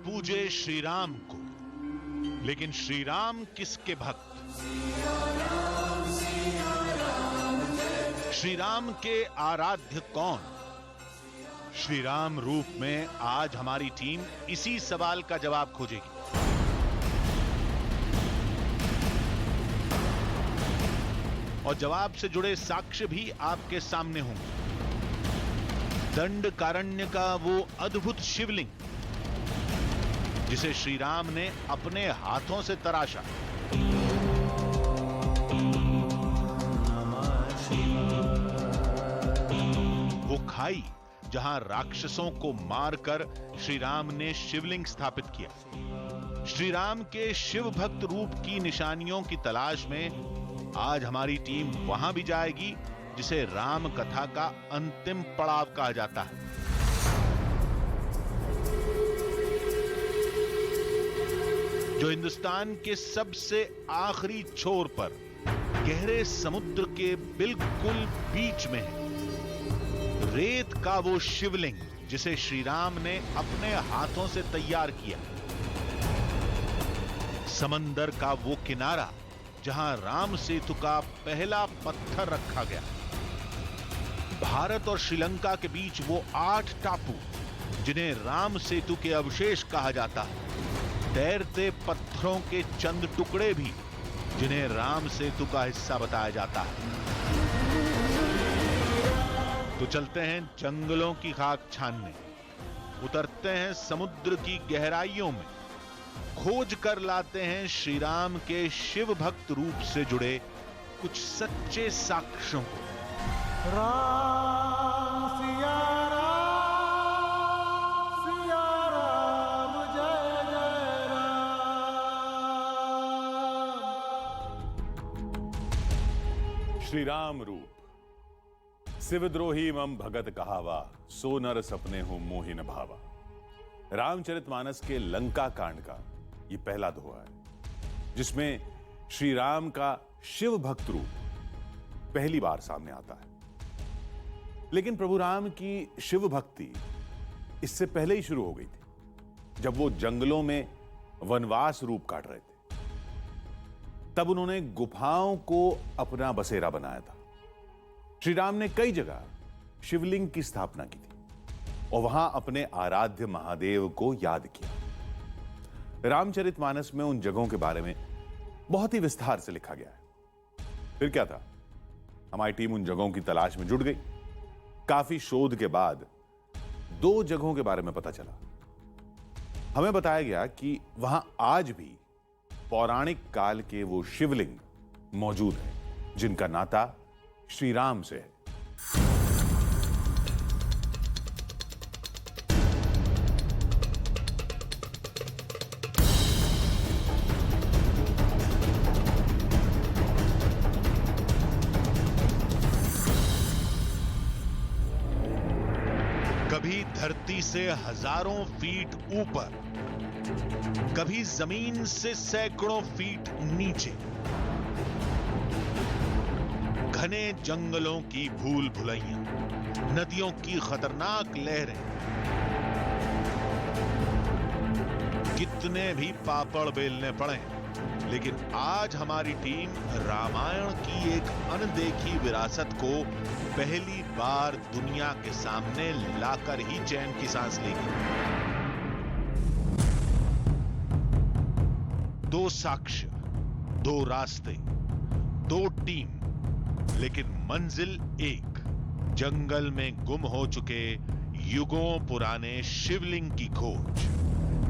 पूजे श्री राम को, लेकिन श्री राम किसके भक्त? श्री राम के आराध्य कौन? श्री राम रूप में आज हमारी टीम इसी सवाल का जवाब खोजेगी। और जवाब से जुड़े साक्ष्य भी आपके सामने होंगे। दंडकारण्य का वो अद्भुत शिवलिंग जिसे श्री राम ने अपने हाथों से तराशा, वो खाई जहां राक्षसों को मारकर श्री राम ने शिवलिंग स्थापित किया। श्री राम के शिव भक्त रूप की निशानियों की तलाश में आज हमारी टीम वहां भी जाएगी जिसे राम कथा का अंतिम पड़ाव कहा जाता है। जो हिंदुस्तान के सबसे आखिरी छोर पर गहरे समुद्र के बिल्कुल बीच में है। रेत का वो शिवलिंग जिसे श्री राम ने अपने हाथों से तैयार किया। समंदर का वो किनारा जहां राम सेतु का पहला पत्थर रखा गया। भारत और श्रीलंका के बीच वो 8 टापू जिन्हें राम सेतु के अवशेष कहा जाता है। तैरते पत्थरों के चंद टुकड़े भी जिन्हें राम सेतु का हिस्सा बताया जाता है। तो चलते हैं जंगलों की खाक छानने, उतरते हैं समुद्र की गहराइयों में, खोज कर लाते हैं श्री राम के शिव भक्त रूप से जुड़े कुछ सच्चे साक्ष्यों को। राम सिया राम जय जय राम। श्री राम रूप शिवद्रोही मम भगत कहावा, सो नर सपने हो मोहि न भावा। रामचरितमानस के लंका कांड का यह पहला दोहा है जिसमें श्री राम का शिव भक्त रूप पहली बार सामने आता है। लेकिन प्रभु राम की शिव भक्ति इससे पहले ही शुरू हो गई थी। जब वो जंगलों में वनवास रूप काट रहे थे तब उन्होंने गुफाओं को अपना बसेरा बनाया था। श्री राम ने कई जगह शिवलिंग की स्थापना की थी और वहां अपने आराध्य महादेव को याद किया। रामचरितमानस में उन जगहों के बारे में बहुत ही विस्तार से लिखा गया है। फिर क्या था, हमारी टीम उन जगहों की तलाश में जुट गई। काफी शोध के बाद 2 जगहों के बारे में पता चला। हमें बताया गया कि वहां आज भी पौराणिक काल के वो शिवलिंग मौजूद हैं जिनका नाता श्री राम से है। कभी धरती से हजारों फीट ऊपर, कभी जमीन से सैकड़ों फीट नीचे, घने जंगलों की भूल भुलैया, नदियों की खतरनाक लहरें, कितने भी पापड़ बेलने पड़े, लेकिन आज हमारी टीम रामायण की एक अनदेखी विरासत को पहली बार दुनिया के सामने लाकर ही चैन की सांस लेगी। 2 साक्ष्य, 2 रास्ते, 2 टीम, लेकिन मंजिल एक। जंगल में गुम हो चुके युगों पुराने शिवलिंग की खोज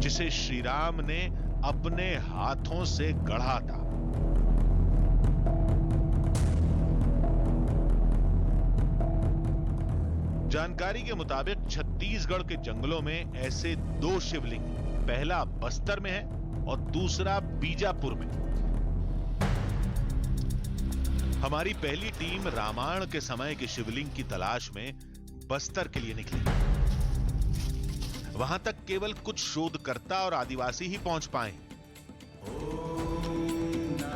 जिसे श्री राम ने अपने हाथों से गढ़ा था। जानकारी के मुताबिक छत्तीसगढ़ के जंगलों में ऐसे 2 शिवलिंग, पहला बस्तर में है और दूसरा बीजापुर में। हमारी पहली टीम रामायण के समय के शिवलिंग की तलाश में बस्तर के लिए निकली। वहां तक केवल कुछ शोधकर्ता और आदिवासी ही पहुंच पाए।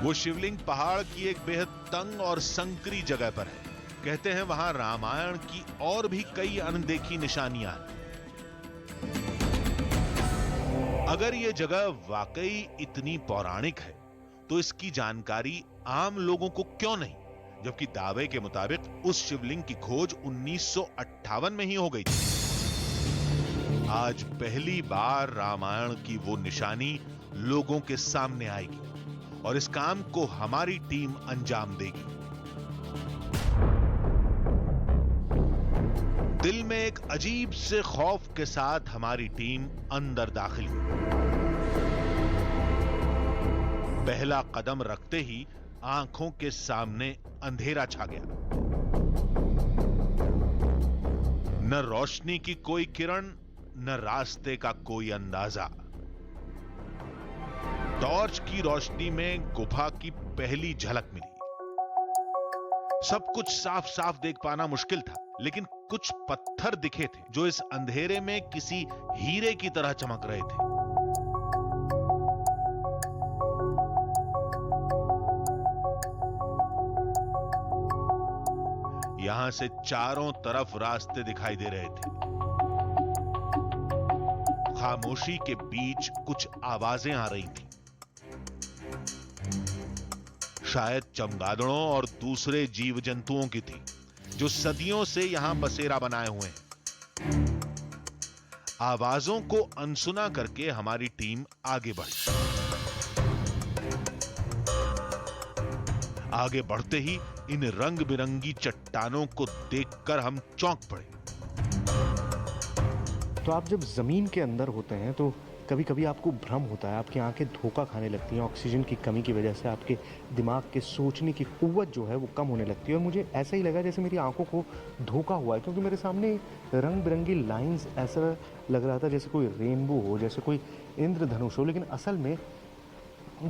वो शिवलिंग पहाड़ की एक बेहद तंग और संकरी जगह पर है। कहते हैं वहां रामायण की और भी कई अनदेखी निशानियां हैं। अगर ये जगह वाकई इतनी पौराणिक है तो इसकी जानकारी आम लोगों को क्यों नहीं, जबकि दावे के मुताबिक उस शिवलिंग की खोज 1958 में ही हो गई थी। आज पहली बार रामायण की वो निशानी लोगों के सामने आएगी और इस काम को हमारी टीम अंजाम देगी। दिल में एक अजीब से खौफ के साथ हमारी टीम अंदर दाखिल हुई। पहला कदम रखते ही आंखों के सामने अंधेरा छा गया। न रोशनी की कोई किरण, न रास्ते का कोई अंदाजा। टॉर्च की रोशनी में गुफा की पहली झलक मिली। सब कुछ साफ साफ देख पाना मुश्किल था, लेकिन कुछ पत्थर दिखे थे जो इस अंधेरे में किसी हीरे की तरह चमक रहे थे। यहां से चारों तरफ रास्ते दिखाई दे रहे थे। खामोशी के बीच कुछ आवाजें आ रही थी, शायद चमगादड़ों और दूसरे जीव जंतुओं की थी जो सदियों से यहां बसेरा बनाए हुए हैं। आवाजों को अनसुना करके हमारी टीम आगे बढ़ी। आगे बढ़ते ही इन रंग बिरंगी चट्टानों को देखकर हम चौंक पड़े। तो आप जब ज़मीन के अंदर होते हैं तो कभी कभी आपको भ्रम होता है, आपकी आंखें धोखा खाने लगती हैं। ऑक्सीजन की कमी की वजह से आपके दिमाग के सोचने की कुव्वत जो है वो कम होने लगती है। और मुझे ऐसा ही लगा जैसे मेरी आंखों को धोखा हुआ है, क्योंकि मेरे सामने रंग बिरंगी लाइंस, ऐसा लग रहा था जैसे कोई रेनबो हो, जैसे कोई इंद्रधनुष हो, लेकिन असल में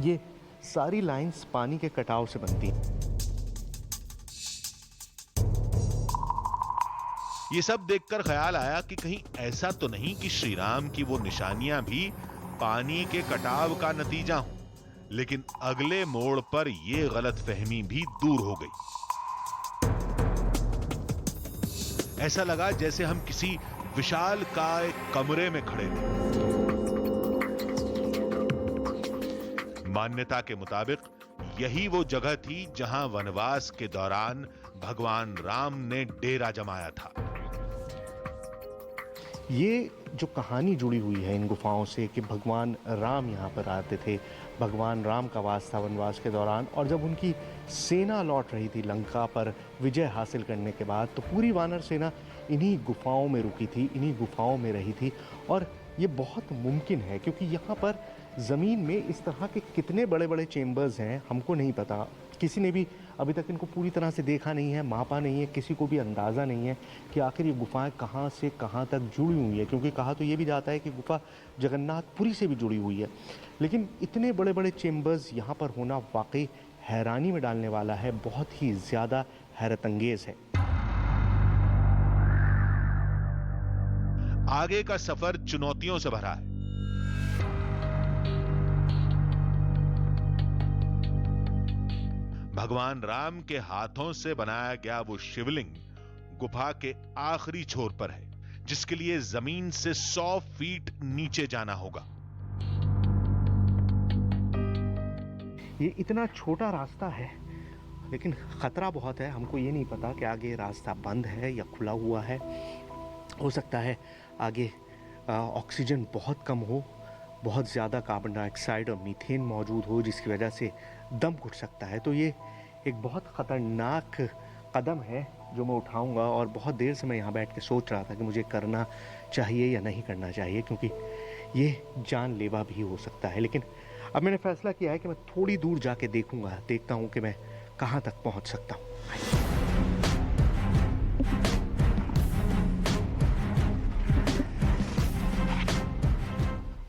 ये सारी लाइंस पानी के कटाव से बनती हैं। ये सब देखकर ख्याल आया कि कहीं ऐसा तो नहीं कि श्री राम की वो निशानियां भी पानी के कटाव का नतीजा हों। लेकिन अगले मोड़ पर यह गलतफहमी भी दूर हो गई। ऐसा लगा जैसे हम किसी विशालकाय कमरे में खड़े थे। मान्यता के मुताबिक यही वो जगह थी जहां वनवास के दौरान भगवान राम ने डेरा जमाया था। ये जो कहानी जुड़ी हुई है इन गुफाओं से कि भगवान राम यहाँ पर आते थे, भगवान राम का वास था वनवास के दौरान, और जब उनकी सेना लौट रही थी लंका पर विजय हासिल करने के बाद, तो पूरी वानर सेना इन्हीं गुफाओं में रुकी थी, इन्हीं गुफाओं में रही थी। और ये बहुत मुमकिन है क्योंकि यहाँ पर ज़मीन में इस तरह के कितने बड़े बड़े चेम्बर्स हैं हमको नहीं पता। किसी ने भी अभी तक इनको पूरी तरह से देखा नहीं है, मापा नहीं है, किसी को भी अंदाज़ा नहीं है कि आखिर ये गुफाएं कहाँ से कहाँ तक जुड़ी हुई है। क्योंकि कहा तो ये भी जाता है कि गुफा जगन्नाथपुरी से भी जुड़ी हुई है, लेकिन इतने बड़े बड़े चेम्बर्स यहाँ पर होना वाकई हैरानी में डालने वाला है, बहुत ही ज़्यादा हैरत अंगेज़ है। आगे का सफर चुनौतियों से भरा है। भगवान राम के हाथों से बनाया गया वो शिवलिंग गुफा के आखिरी छोर पर है, जिसके लिए जमीन से 100 फीट नीचे जाना होगा। ये इतना छोटा रास्ता है लेकिन खतरा बहुत है। हमको ये नहीं पता कि आगे रास्ता बंद है या खुला हुआ है। हो सकता है आगे ऑक्सीजन बहुत कम हो, बहुत ज़्यादा कार्बन डाइऑक्साइड और मीथेन मौजूद हो, जिसकी वजह से दम घुट सकता है। तो ये एक बहुत ख़तरनाक कदम है जो मैं उठाऊंगा, और बहुत देर से मैं यहाँ बैठ के सोच रहा था कि मुझे करना चाहिए या नहीं करना चाहिए, क्योंकि ये जानलेवा भी हो सकता है। लेकिन अब मैंने फैसला किया है कि मैं थोड़ी दूर जाके देखूंगा, देखता हूँ कि मैं कहाँ तक पहुँच सकता हूँ।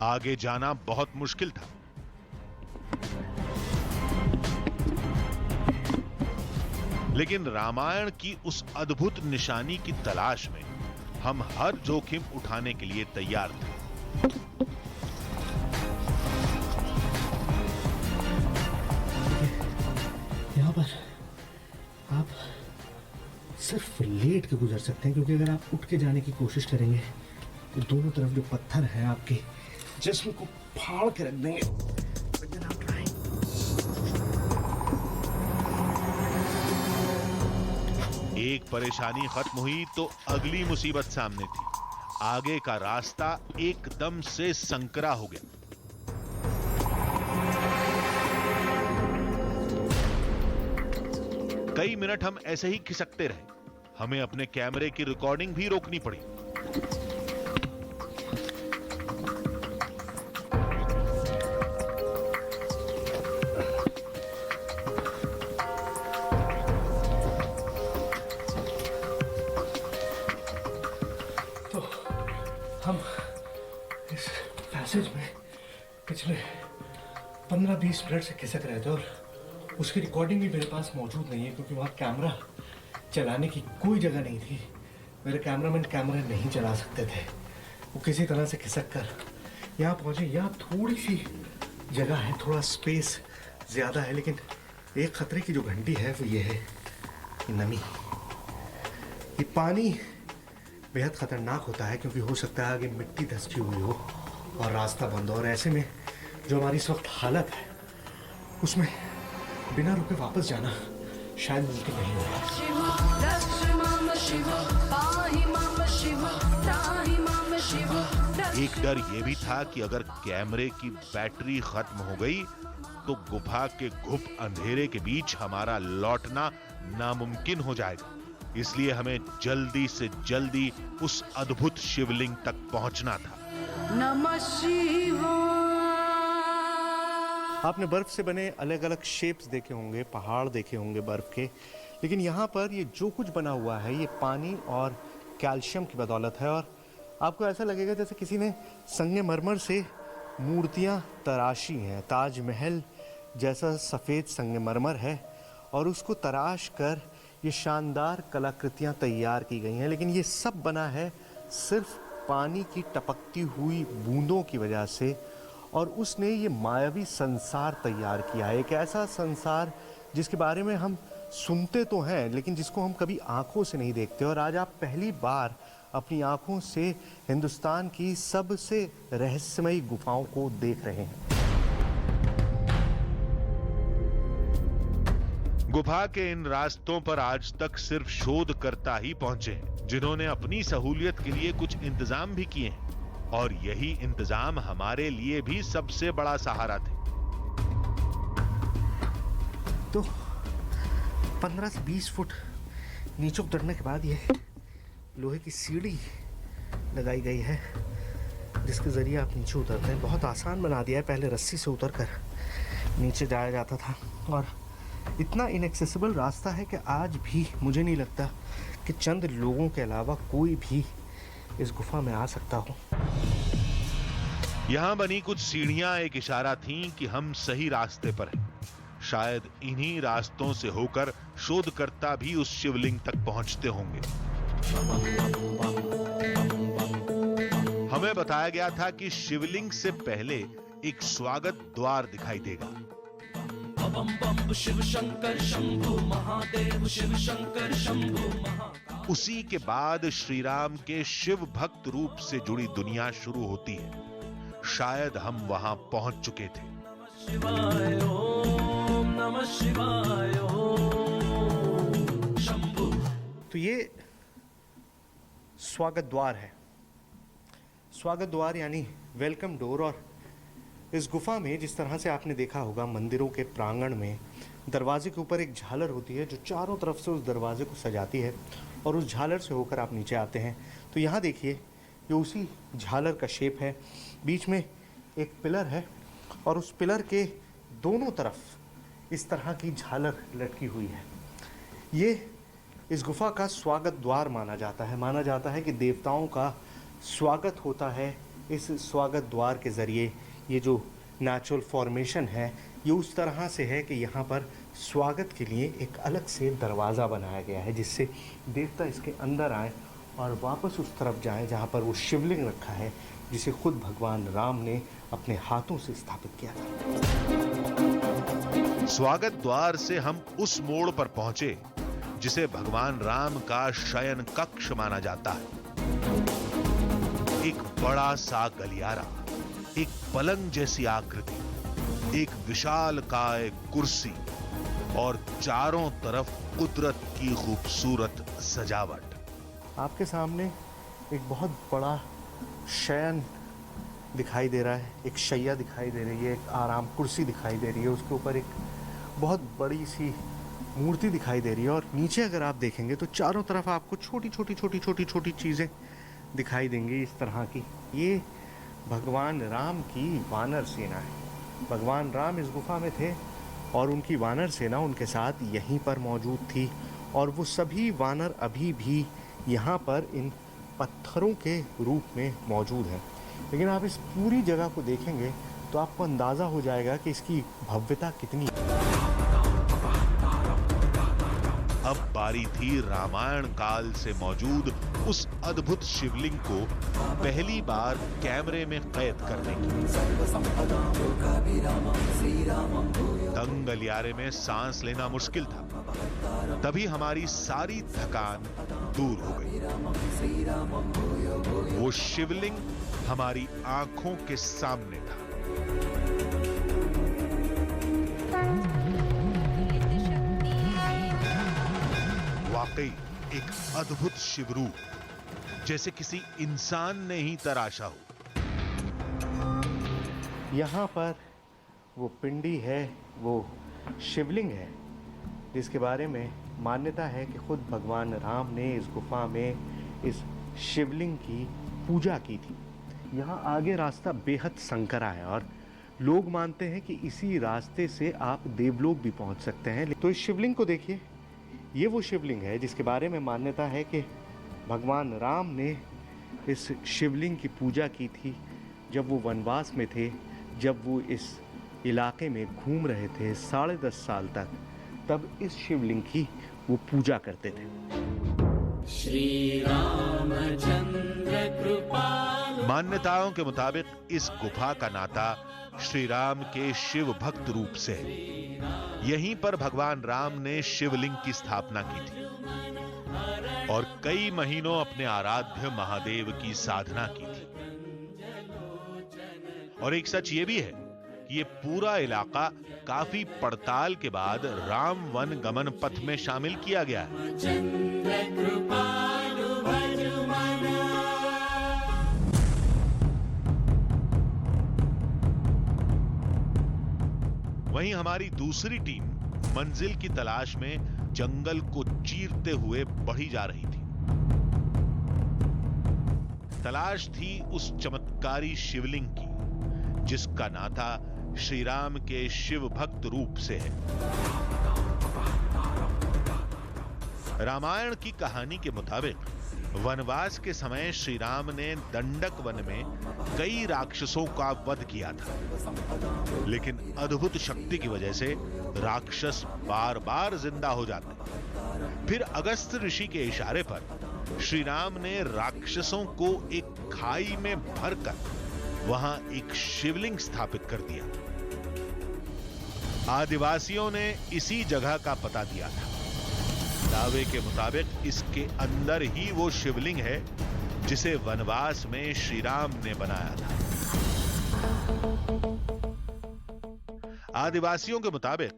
आगे जाना बहुत मुश्किल था। लेकिन रामायण की उस अद्भुत निशानी की तलाश में हम हर जोखिम उठाने के लिए तैयार थे। यहाँ पर आप सिर्फ लेट के गुजर सकते हैं, क्योंकि अगर आप उठ के जाने की कोशिश करेंगे तो दोनों तरफ जो पत्थर हैं आपके जिस्म को फाड़ के रख देंगे। But then I'm trying. एक परेशानी खत्म हुई तो अगली मुसीबत सामने थी। आगे का रास्ता एकदम से संकरा हो गया। कई मिनट हम ऐसे ही खिसकते रहे। हमें अपने कैमरे की रिकॉर्डिंग भी रोकनी पड़ी। तो हम इस पैसेज में पिछले 15-20 मिनट से खिसक रहे थे और उसकी रिकॉर्डिंग भी मेरे पास मौजूद नहीं है, क्योंकि वहाँ कैमरा चलाने की कोई जगह नहीं थी। मेरे कैमरामैन कैमरा नहीं चला सकते थे। वो किसी तरह से खिसक कर यहाँ पहुँचे। यहाँ थोड़ी सी जगह है, थोड़ा स्पेस ज़्यादा है, लेकिन एक खतरे की जो घंटी है वो ये है, ये नमी। ये पानी बेहद ख़तरनाक होता है, क्योंकि हो सकता है आगे मिट्टी धंसी हुई हो और रास्ता बंद हो, और ऐसे में जो हमारी इस वक्त हालत है उसमें बिना रुके वापस जाना शायद मुमकिन नहीं होगा। एक डर यह भी था कि अगर कैमरे की बैटरी खत्म हो गई तो गुफा के घुप अंधेरे के बीच हमारा लौटना नामुमकिन हो जाएगा। इसलिए हमें जल्दी से जल्दी उस अद्भुत शिवलिंग तक पहुंचना था। नमः शिवाय। आपने बर्फ से बने अलग अलग शेप्स देखे होंगे, पहाड़ देखे होंगे बर्फ के, लेकिन यहाँ पर ये जो कुछ बना हुआ है ये पानी और कैल्शियम की बदौलत है। और आपको ऐसा लगेगा जैसे किसी ने संगमरमर से मूर्तियाँ तराशी हैं। ताजमहल जैसा सफ़ेद संगमरमर है और उसको तराश कर ये शानदार कलाकृतियाँ तैयार की गई हैं, लेकिन ये सब बना है सिर्फ पानी की टपकती हुई बूंदों की वजह से। और उसने ये मायावी संसार तैयार किया है, एक ऐसा संसार जिसके बारे में हम सुनते तो हैं लेकिन जिसको हम कभी आंखों से नहीं देखते। और आज आप पहली बार अपनी आंखों से हिंदुस्तान की सबसे रहस्यमयी गुफाओं को देख रहे हैं। गुफा के इन रास्तों पर आज तक सिर्फ शोधकर्ता ही पहुंचे हैं, जिन्होंने अपनी सहूलियत के लिए कुछ इंतजाम भी किए हैं, और यही इंतजाम हमारे लिए भी सबसे बड़ा सहारा थे। तो 15 से 20 फुट नीचे उतरने के बाद ये लोहे की सीढ़ी लगाई गई है, जिसके जरिए आप नीचे उतरते हैं। बहुत आसान बना दिया है। पहले रस्सी से उतरकर नीचे जाया जाता था, और इतना इनएक्सेसिबल रास्ता है कि आज भी मुझे नहीं लगता कि चंद लोगों के अलावा कोई भी इस गुफा में आ सकता हो। यहां बनी कुछ सीढ़ियां एक इशारा थीं कि हम सही रास्ते पर हैं। शायद इन्हीं रास्तों से होकर शोधकर्ता भी उस शिवलिंग तक पहुंचते होंगे। हमें बताया गया था कि शिवलिंग से पहले एक स्वागत द्वार दिखाई देगा। शिव शंकर शंभु महादेव, शिव शंकर शंभु महाकाल। उसी के बाद श्री राम के शिव भक्त रूप से जुड़ी दुनिया शुरू होती है। शायद हम वहां पहुंच चुके थे। शिवाय ओम नमः शिवाय ओम शंभु। तो ये स्वागत द्वार है। स्वागत द्वार यानी वेलकम डोर। और इस गुफा में जिस तरह से आपने देखा होगा मंदिरों के प्रांगण में दरवाजे के ऊपर एक झालर होती है जो चारों तरफ से उस दरवाजे को सजाती है, और उस झालर से होकर आप नीचे आते हैं। तो यहाँ देखिए ये उसी झालर का शेप है। बीच में एक पिलर है और उस पिलर के दोनों तरफ इस तरह की झालर लटकी हुई है। ये इस गुफा का स्वागत द्वार माना जाता है। माना जाता है कि देवताओं का स्वागत होता है इस स्वागत द्वार के ज़रिए। ये जो नेचुरल फॉर्मेशन है ये उस तरह से है कि यहाँ पर स्वागत के लिए एक अलग से दरवाज़ा बनाया गया है, जिससे देवता इसके अंदर आए और वापस उस तरफ जाएं जहाँ पर वो शिवलिंग रखा है, जिसे खुद भगवान राम ने अपने हाथों से स्थापित किया था। स्वागत द्वार से हम उस मोड़ पर पहुंचे जिसे भगवान राम का शयन कक्ष माना जाता है। एक बड़ा सा गलियारा एक पलंग जैसी आकृति, एक विशालकाय कुर्सी और चारों तरफ कुदरत की खूबसूरत सजावट। आपके सामने एक बहुत बड़ा शयन दिखाई दे रहा है, एक शैया दिखाई दे रही है, एक आराम कुर्सी दिखाई दे रही है, उसके ऊपर एक बहुत बड़ी सी मूर्ति दिखाई दे रही है। और नीचे अगर आप देखेंगे तो चारों तरफ आपको छोटी छोटी चीज़ें दिखाई देंगी इस तरह की। ये भगवान राम की वानर सेना है। भगवान राम इस गुफा में थे और उनकी वानर सेना उनके साथ यहीं पर मौजूद थी, और वो सभी वानर अभी भी यहाँ पर इन पत्थरों के रूप में मौजूद हैं। लेकिन आप इस पूरी जगह को देखेंगे तो आपको अंदाज़ा हो जाएगा कि इसकी भव्यता कितनी है। अब बारी थी रामायण काल से मौजूद उस अद्भुत शिवलिंग को पहली बार कैमरे में कैद करने की। दंग गलियारे में सांस लेना मुश्किल था। तभी हमारी सारी थकान दूर हो गई। वो शिवलिंग हमारी आंखों के सामने था। वाकई एक अद्भुत शिवरूप, जैसे किसी इंसान ने ही तराशा हो। यहाँ पर वो पिंडी है, वो शिवलिंग है, जिसके बारे में मान्यता है कि खुद भगवान राम ने इस गुफा में इस शिवलिंग की पूजा की थी। यहाँ आगे रास्ता बेहद संकरा है और लोग मानते हैं कि इसी रास्ते से आप देवलोक भी पहुँच सकते हैं। तो इस शिवलिंग को देखिए, ये वो शिवलिंग है जिसके बारे में मान्यता है कि भगवान राम ने इस शिवलिंग की पूजा की थी जब वो वनवास में थे, जब वो इस इलाके में घूम रहे थे 10.5 साल तक, तब इस शिवलिंग की वो पूजा करते थे। श्री रामचंद्र कृपालु। मान्यताओं के मुताबिक इस गुफा का नाता श्री राम के शिव भक्त रूप से है। यहीं पर भगवान राम ने शिवलिंग की स्थापना की थी और कई महीनों अपने आराध्य महादेव की साधना की थी। और एक सच ये भी है कि ये पूरा इलाका काफी पड़ताल के बाद राम वन गमन पथ में शामिल किया गया है। चंद्र कृपालु भज मना। वहीं हमारी दूसरी टीम मंजिल की तलाश में जंगल को चीरते हुए बढ़ी जा रही थी। तलाश थी उस चमत्कारी शिवलिंग की जिसका नाता श्री राम के शिव भक्त रूप से है। रामायण की कहानी के मुताबिक वनवास के समय श्री राम ने दंडक वन में कई राक्षसों का वध किया था, लेकिन अद्भुत शक्ति की वजह से राक्षस बार बार जिंदा हो जाते। फिर अगस्त्य ऋषि के इशारे पर श्री राम ने राक्षसों को एक खाई में भरकर वहां एक शिवलिंग स्थापित कर दिया। आदिवासियों ने इसी जगह का पता दिया था। दावे के मुताबिक इसके अंदर ही वो शिवलिंग है जिसे वनवास में श्री राम ने बनाया था। आदिवासियों के मुताबिक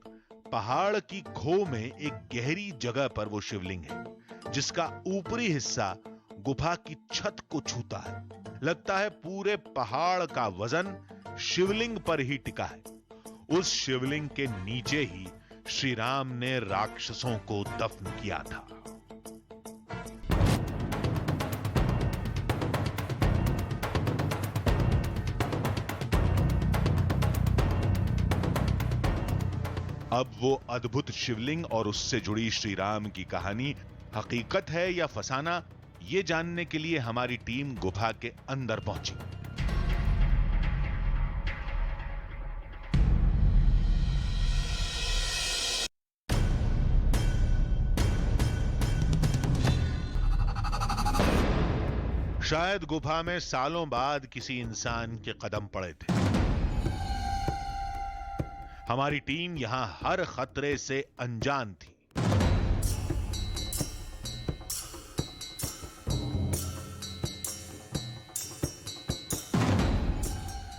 पहाड़ की खो में एक गहरी जगह पर वो शिवलिंग है जिसका ऊपरी हिस्सा गुफा की छत को छूता है। लगता है पूरे पहाड़ का वजन शिवलिंग पर ही टिका है। उस शिवलिंग के नीचे ही श्री राम ने राक्षसों को दफन किया था। अब वो अद्भुत शिवलिंग और उससे जुड़ी श्री राम की कहानी हकीकत है या फसाना, ये जानने के लिए हमारी टीम गुफा के अंदर पहुंची। शायद गुफा में सालों बाद किसी इंसान के कदम पड़े थे। हमारी टीम यहां हर खतरे से अनजान थी।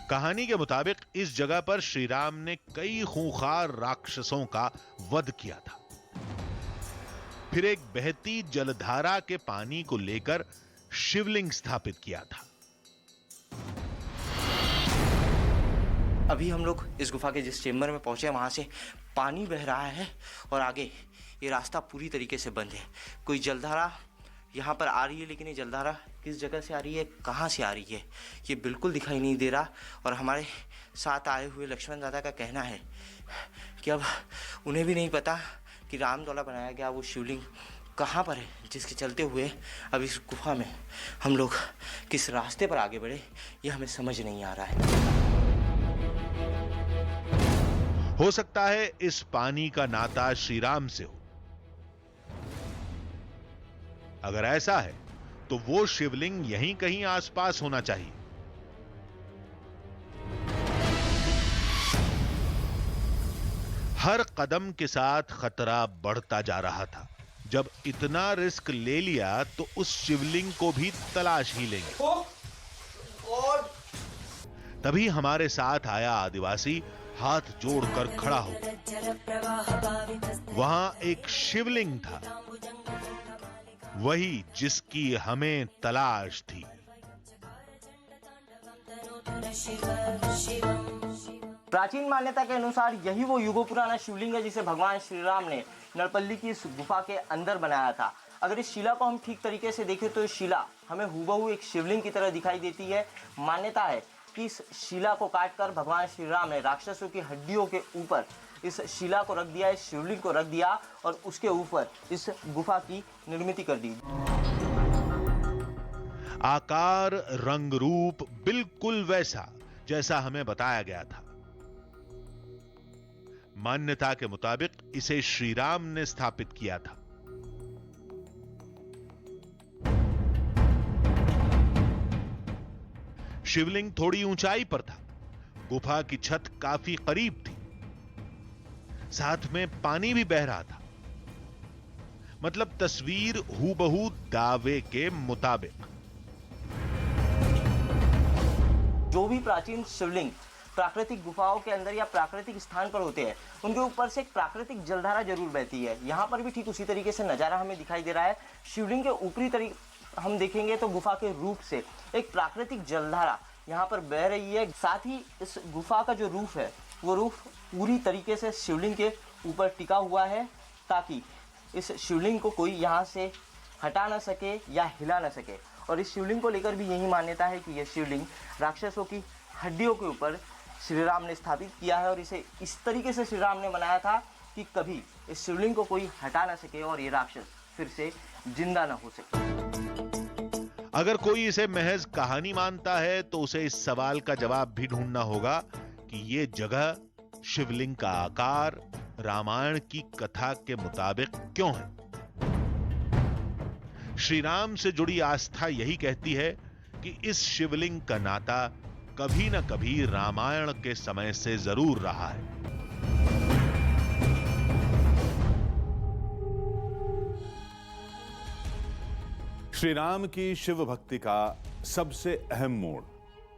कहानी के मुताबिक इस जगह पर श्री राम ने कई खूंखार राक्षसों का वध किया था। फिर एक बहती जलधारा के पानी को लेकर शिवलिंग स्थापित किया था। अभी हम लोग इस गुफा के जिस चेंबर में पहुंचे वहां से पानी बह रहा है और आगे ये रास्ता पूरी तरीके से बंद है। कोई जलधारा यहाँ पर आ रही है, लेकिन ये जलधारा किस जगह से आ रही है, कहाँ से आ रही है, ये बिल्कुल दिखाई नहीं दे रहा। और हमारे साथ आए हुए लक्ष्मण दादा का कहना है कि अब उन्हें भी नहीं पता कि राम द्वारा बनाया गया वो शिवलिंग कहाँ पर है, जिसके चलते हुए अब इस गुफा में हम लोग किस रास्ते पर आगे बढ़े ये हमें समझ नहीं आ रहा है। हो सकता है इस पानी का नाता श्री राम से हो। अगर ऐसा है तो वो शिवलिंग यहीं कहीं आसपास होना चाहिए। हर कदम के साथ खतरा बढ़ता जा रहा था। जब इतना रिस्क ले लिया तो उस शिवलिंग को भी तलाश ही लेंगे। तभी हमारे साथ आया आदिवासी हाथ जोड़कर खड़ा हो गया। वहां एक शिवलिंग था, वही जिसकी हमें तलाश थी। प्राचीन मान्यता के अनुसार यही वो युगों पुराना शिवलिंग है जिसे भगवान श्री राम ने नरपल्ली की इस गुफा के अंदर बनाया था। अगर इस शिला को हम ठीक तरीके से देखें तो इस शिला हमें हूबहू एक शिवलिंग की तरह दिखाई देती है। मान्यता है कि इस शिला को काटकर भगवान श्री राम ने राक्षसों की हड्डियों के ऊपर इस शिला को रख दिया, इस शिवलिंग को रख दिया और उसके ऊपर इस गुफा की निर्मित कर दी। आकार, रंग, रूप बिल्कुल वैसा जैसा हमें बताया गया था। मान्यता के मुताबिक इसे श्री राम ने स्थापित किया था। शिवलिंग थोड़ी ऊंचाई पर था। गुफा की छत काफी करीब थी। साथ में पानी भी बह रहा था। मतलब तस्वीर हूबहू दावे के मुताबिक। जो भी प्राचीन शिवलिंग प्राकृतिक गुफाओं के अंदर या प्राकृतिक स्थान पर होते हैं, उनके ऊपर से एक प्राकृतिक जलधारा जरूर बहती है। यहाँ पर भी ठीक उसी तरीके से नजारा हमें दिखाई दे रहा है। शिवलिंग के ऊपरी तरीके हम देखेंगे तो गुफा के रूप से एक प्राकृतिक जलधारा यहाँ पर बह रही है। साथ ही इस गुफा का जो रूफ है वो रूफ पूरी तरीके से शिवलिंग के ऊपर टिका हुआ है, ताकि इस शिवलिंग को कोई यहाँ से हटा ना सके या हिला ना सके। और इस शिवलिंग को लेकर भी यही मान्यता है कि यह शिवलिंग राक्षसों की हड्डियों के ऊपर श्री राम ने स्थापित किया है और इसे इस तरीके से श्री राम ने बनाया था कि कभी इस शिवलिंग को कोई हटा ना सके और ये राक्षस फिर से जिंदा ना हो सके। अगर कोई इसे महज कहानी मानता है तो उसे इस सवाल का जवाब भी ढूंढना होगा कि ये जगह, शिवलिंग का आकार रामायण की कथा के मुताबिक क्यों है। श्री राम से जुड़ी आस्था यही कहती है कि इस शिवलिंग का नाता कभी न कभी रामायण के समय से जरूर रहा है। श्री राम की शिव भक्ति का सबसे अहम मोड़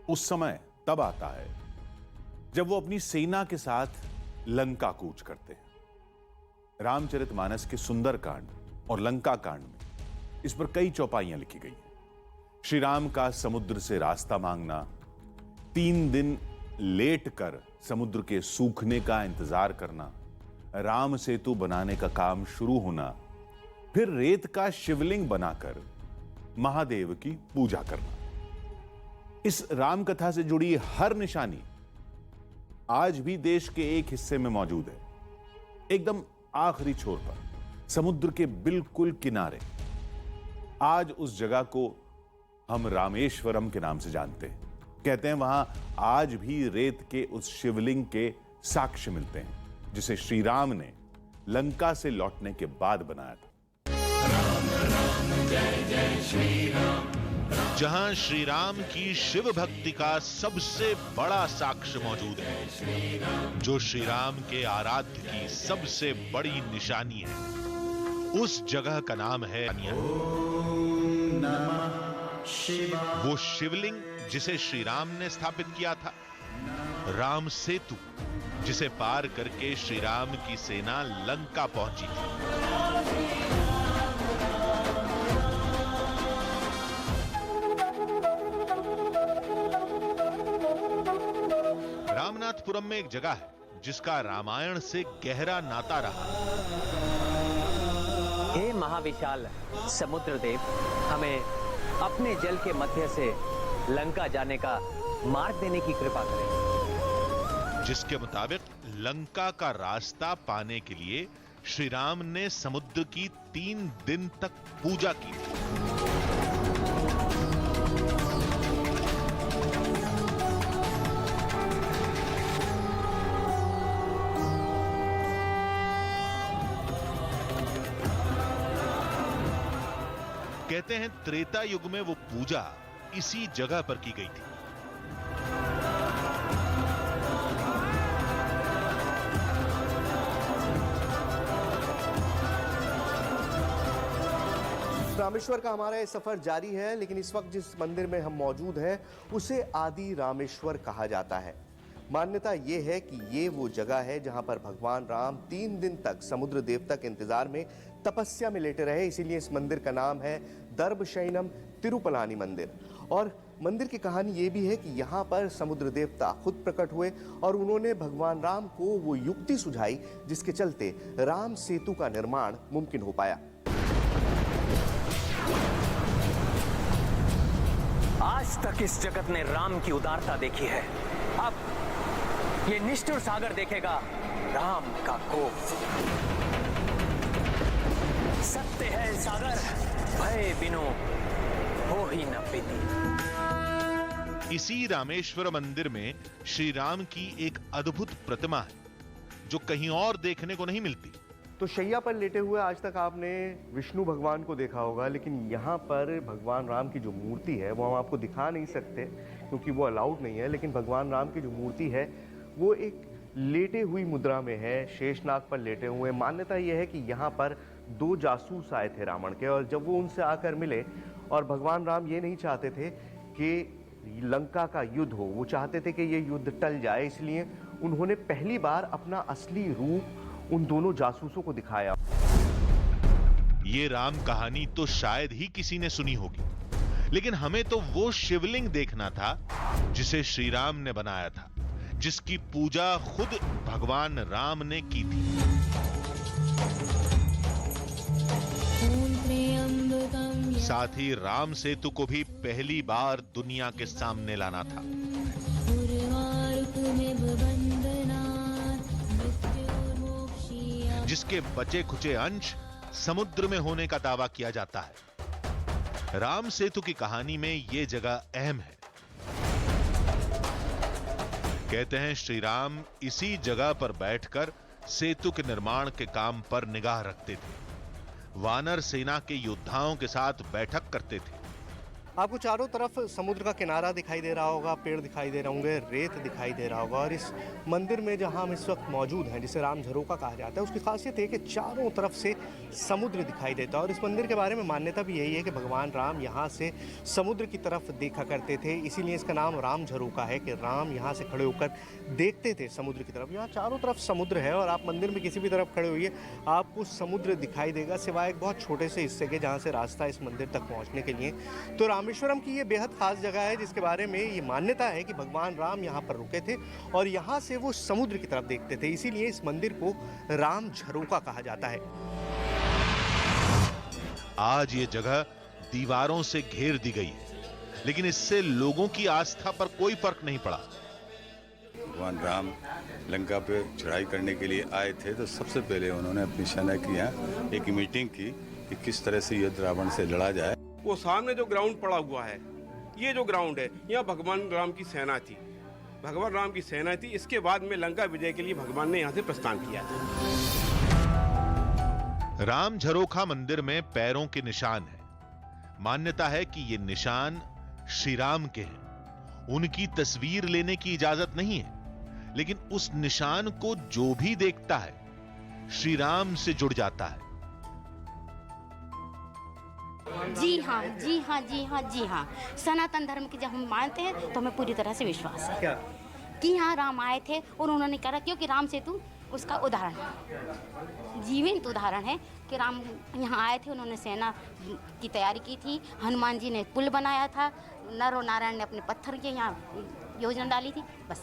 उस समय तब आता है जब वो अपनी सेना के साथ लंका कूच करते हैं। रामचरितमानस के सुंदरकांड और लंका कांड में इस पर कई चौपाइयां लिखी गई हैं। श्री राम का समुद्र से रास्ता मांगना, 3 दिन लेट कर समुद्र के सूखने का इंतजार करना, राम सेतु बनाने का काम शुरू होना, फिर रेत का शिवलिंग बनाकर महादेव की पूजा करना। इस राम कथा से जुड़ी हर निशानी आज भी देश के एक हिस्से में मौजूद है। एकदम आखिरी छोर पर, समुद्र के बिल्कुल किनारे, आज उस जगह को हम रामेश्वरम के नाम से जानते हैं। कहते हैं वहां आज भी रेत के उस शिवलिंग के साक्ष्य मिलते हैं जिसे श्री राम ने लंका से लौटने के बाद बनाया था। जहां श्री राम की शिव भक्ति का सबसे बड़ा साक्ष्य मौजूद है, जो श्री राम के आराध्य की सबसे बड़ी निशानी है, उस जगह का नाम है वो शिवलिंग जिसे श्री राम ने स्थापित किया था। राम सेतु, जिसे पार करके श्री राम की सेना लंका पहुंची थी। रामनाथपुरम में एक जगह है जिसका रामायण से गहरा नाता रहा। हे महाविशाल समुद्र देव, हमें अपने जल के मध्य से लंका जाने का मार्ग देने की कृपा करें। जिसके मुताबिक लंका का रास्ता पाने के लिए श्री राम ने समुद्र की 3 दिन तक पूजा की थी। कहते हैं त्रेता युग में वो पूजा इसी जगह पर की गई थी। रामेश्वर का हमारा ये सफर जारी है, लेकिन इस वक्त जिस मंदिर में हम मौजूद हैं उसे आदि रामेश्वर कहा जाता है। मान्यता ये है कि ये वो जगह है जहां पर भगवान राम 3 दिन तक समुद्र देवता के इंतजार में तपस्या में लेटे रहे, इसीलिए इस मंदिर का नाम है दर्भशयनम तिरुपलानी मंदिर। और मंदिर की कहानी ये भी है कि यहाँ पर समुद्र देवता खुद प्रकट हुए और उन्होंने भगवान राम को वो युक्ति सुझाई जिसके चलते राम सेतु का निर्माण मुमकिन हो पाया। आज तक इस जगत ने राम की उदारता देखी है, अब ये निष्ठुर सागर देखेगा राम का कोप। सत्य है सागर, भय बिनु हो ही न पीती। इसी रामेश्वर मंदिर में श्री राम की एक अद्भुत प्रतिमा है जो कहीं और देखने को नहीं मिलती। तो शैया पर लेटे हुए आज तक आपने विष्णु भगवान को देखा होगा, लेकिन यहाँ पर भगवान राम की जो मूर्ति है वो हम आपको दिखा नहीं सकते क्योंकि वो अलाउड नहीं है। लेकिन भगवान राम की जो मूर्ति है वो एक लेटे हुई मुद्रा में है, शेषनाग पर लेटे हुए। मान्यता यह है कि यहाँ पर 2 जासूस आए थे रावण के, और जब वो उनसे आकर मिले और भगवान राम ये नहीं चाहते थे कि लंका का युद्ध हो, वो चाहते थे कि ये युद्ध टल जाए, इसलिए उन्होंने पहली बार अपना असली रूप उन दोनों जासूसों को दिखाया। ये राम कहानी तो शायद ही किसी ने सुनी होगी, लेकिन हमें तो वो शिवलिंग देखना था जिसे श्री राम ने बनाया था, जिसकी पूजा खुद भगवान राम ने की थी। साथ ही राम सेतु को भी पहली बार दुनिया के सामने लाना था। जिसके बचे खुचे अंश समुद्र में होने का दावा किया जाता है। राम सेतु की कहानी में यह जगह अहम है। कहते हैं श्री राम इसी जगह पर बैठकर सेतु के निर्माण के काम पर निगाह रखते थे, वानर सेना के योद्धाओं के साथ बैठक करते थे। आपको चारों तरफ समुद्र का किनारा दिखाई दे रहा होगा, पेड़ दिखाई दे रहे होंगे, रेत दिखाई दे रहा होगा। और इस मंदिर में जहां हम इस वक्त मौजूद हैं, जिसे राम झरोका कहा जाता है, उसकी खासियत है कि चारों तरफ से समुद्र दिखाई देता है। और इस मंदिर के बारे में मान्यता भी यही है कि भगवान राम यहाँ से समुद्र की तरफ देखा करते थे, इसीलिए इसका नाम राम झरोका है कि राम यहाँ से खड़े होकर देखते थे समुद्र की तरफ। यहाँ चारों तरफ समुद्र है और आप मंदिर में किसी भी तरफ खड़े होइए आपको समुद्र दिखाई देगा, सिवाय एक बहुत छोटे से हिस्से के जहाँ से रास्ता इस मंदिर तक पहुँचने के लिए। तो रामेश्वरम की ये बेहद खास जगह है जिसके बारे में ये मान्यता है कि भगवान राम यहाँ पर रुके थे और यहाँ से वो समुद्र की तरफ देखते थे, इसीलिए इस मंदिर को राम झरोका कहा जाता है। आज ये जगह दीवारों से घेर दी गई है, लेकिन इससे लोगों की आस्था पर कोई फर्क नहीं पड़ा। भगवान राम लंका पे चढ़ाई करने के लिए आए थे तो सबसे पहले उन्होंने अपनी सेना की यहाँ एक मीटिंग की कि किस तरह से युद्ध रावण से लड़ा जाए। वो सामने जो ग्राउंड पड़ा हुआ है, ये जो ग्राउंड है, यहाँ भगवान राम की सेना थी, भगवान राम की सेना थी। इसके बाद में लंका विजय के लिए भगवान ने यहाँ से प्रस्थान किया था। राम झरोखा मंदिर में पैरों के निशान है। मान्यता है कि ये निशान श्री राम के हैं। उनकी तस्वीर लेने की इजाजत नहीं है, लेकिन उस निशान को जो भी देखता है श्री राम से जुड़ जाता है। जी हाँ, जी हाँ, जी हाँ, जी हाँ। सनातन धर्म की जब हम मानते हैं तो हमें पूरी तरह से विश्वास है। क्या कि यहाँ राम आए थे और उन्होंने करा, क्योंकि राम सेतु उसका उदाहरण है, जीवंत उदाहरण है कि राम यहाँ आए थे, उन्होंने सेना की तैयारी की थी, हनुमान जी ने पुल बनाया था, नर और नारायण ने अपने पत्थर के यहाँ योजना डाली थी, बस।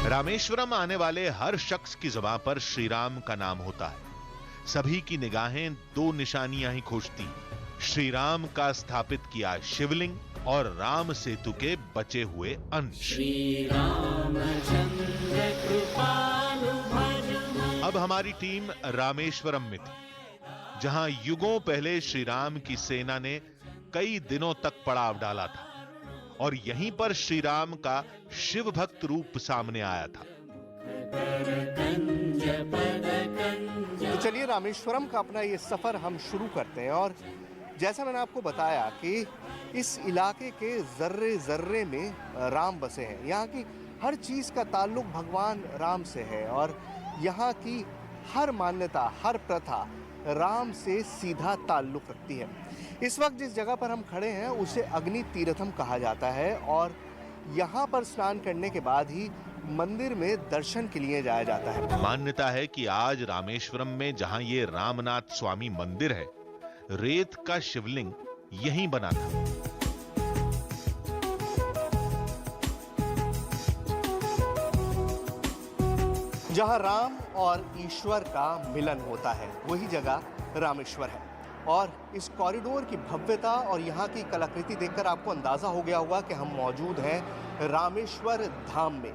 रामेश्वरम आने वाले हर शख्स की ज़बान पर श्री राम का नाम होता है। सभी की निगाहें दो निशानियां ही खोजती, श्री राम का स्थापित किया शिवलिंग और राम सेतु के बचे हुए अंश। अब हमारी टीम रामेश्वरम में थी, जहां युगों पहले श्री राम की सेना ने कई दिनों तक पड़ाव डाला था और यहीं पर श्री राम का शिव भक्त रूप सामने आया था। तो चलिए रामेश्वरम का अपना ये सफर हम शुरू करते हैं। और जैसा मैंने आपको बताया कि इस इलाके के जर्रे जर्रे में राम बसे हैं, यहाँ की हर चीज़ का ताल्लुक भगवान राम से है और यहाँ की हर मान्यता, हर प्रथा राम से सीधा ताल्लुक रखती है। इस वक्त जिस जगह पर हम खड़े हैं उसे अग्नि तीर्थम कहा जाता है और यहाँ पर स्नान करने के बाद ही मंदिर में दर्शन के लिए जाया जाता है। मान्यता है कि आज रामेश्वरम में जहां ये रामनाथ स्वामी मंदिर है, रेत का शिवलिंग यहीं बना था। जहां राम और ईश्वर का मिलन होता है वही जगह रामेश्वर है। और इस कॉरिडोर की भव्यता और यहाँ की कलाकृति देखकर आपको अंदाजा हो गया होगा कि हम मौजूद हैं रामेश्वर धाम में।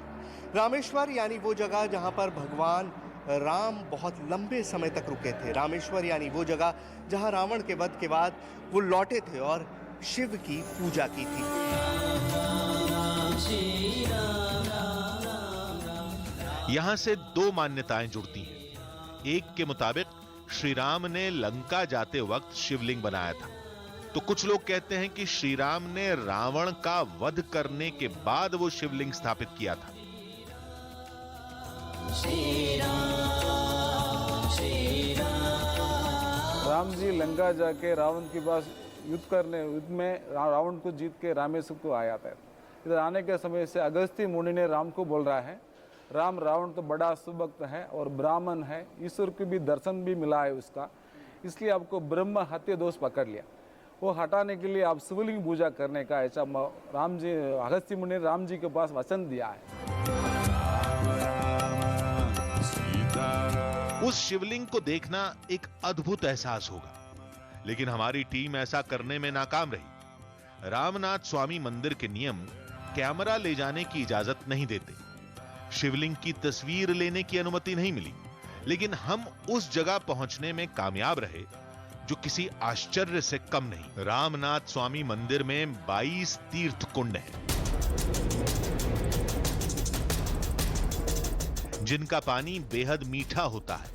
रामेश्वर यानी वो जगह जहाँ पर भगवान राम बहुत लंबे समय तक रुके थे। रामेश्वर यानी वो जगह जहाँ रावण के वध के बाद वो लौटे थे और शिव की पूजा की थी। यहां से दो मान्यताएं जुड़ती हैं। एक के मुताबिक श्री राम ने लंका जाते वक्त शिवलिंग बनाया था, तो कुछ लोग कहते हैं कि श्री राम ने रावण का वध करने के बाद वो शिवलिंग स्थापित किया था। राम जी लंका जाके रावण के पास युद्ध में रावण को जीत के रामेश्वर को आया था। इधर आने के समय से अगस्त्य मुनि ने राम को बोल रहा है, राम रावण तो बड़ा सुभक्त है और ब्राह्मण है, ईश्वर को भी दर्शन भी मिला है उसका, इसलिए आपको ब्रह्म हत्या दोष पकड़ लिया। वो हटाने के लिए आप शिवलिंग पूजा करने का ऐसा राम जी अगस्त्य मुनि ने राम जी के पास वचन दिया है। उस शिवलिंग को देखना एक अद्भुत एहसास होगा, लेकिन हमारी टीम ऐसा करने में नाकाम रही। रामनाथ स्वामी मंदिर के नियम कैमरा ले जाने की इजाजत नहीं देते, शिवलिंग की तस्वीर लेने की अनुमति नहीं मिली, लेकिन हम उस जगह पहुंचने में कामयाब रहे जो किसी आश्चर्य से कम नहीं। रामनाथ स्वामी मंदिर में 22 तीर्थ कुंड हैं, जिनका पानी बेहद मीठा होता है।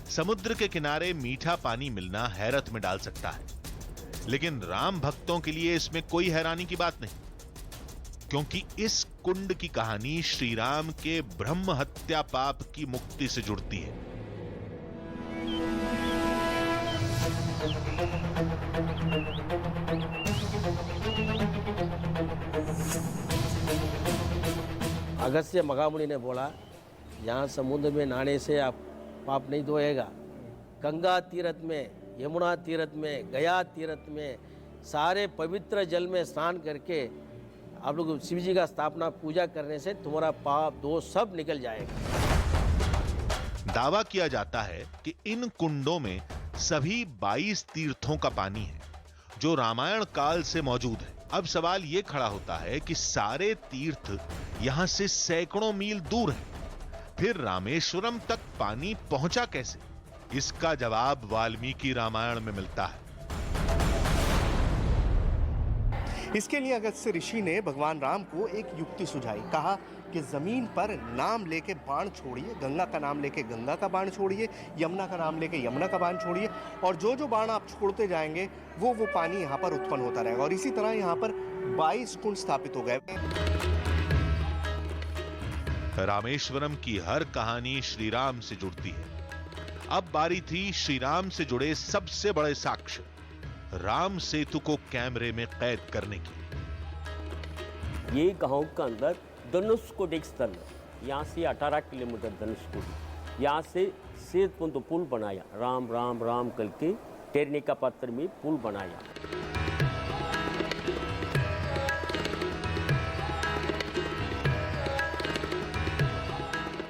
समुद्र के किनारे मीठा पानी मिलना हैरत में डाल सकता है, लेकिन राम भक्तों के लिए इसमें कोई हैरानी की बात नहीं, क्योंकि इस कुंड की कहानी श्री राम के ब्रह्म हत्या पाप की मुक्ति से जुड़ती है। अगस्त्य महामुनि ने बोला, यहाँ समुद्र में नहाने से आप पाप नहीं धोएगा। गंगा तीर्थ में, यमुना तीर्थ में, गया तीर्थ में सारे पवित्र जल में स्नान करके आप लोग शिव जी का स्थापना पूजा करने से तुम्हारा पाप दोष सब निकल जाएगा। दावा किया जाता है कि इन कुंडों में सभी 22 तीर्थों का पानी है जो रामायण काल से मौजूद है। अब सवाल यह खड़ा होता है कि सारे तीर्थ यहां से सैकड़ों मील दूर हैं, फिर रामेश्वरम तक पानी पहुंचा कैसे? इसका जवाब वाल्मीकि रामायण में मिलता है। इसके लिए अगस्त्य ऋषि ने भगवान राम को एक युक्ति सुझाई। कहा कि जमीन पर नाम लेके बाण छोड़िए, गंगा का नाम लेके गंगा का बाण छोड़िए, यमुना का नाम लेके यमुना का बाण छोड़िए, और जो जो बाण आप छोड़ते जाएंगे वो पानी यहाँ पर उत्पन्न होता रहेगा। और इसी तरह यहाँ पर 22 कुंड स्थापित हो गए। रामेश्वरम की हर कहानी श्री राम से जुड़ती है। अब बारी थी श्री राम से जुड़े सबसे बड़े साक्ष्य, राम सेतु को कैमरे में कैद करने की। ये गांव के अंदर धनुषकोडी स्थल, यहाँ से 18 किलोमीटर धनुषकोडी, यहाँ से सेतपुर तो पुल बनाया, राम राम राम करके टेरने का पत्थर में पुल बनाया।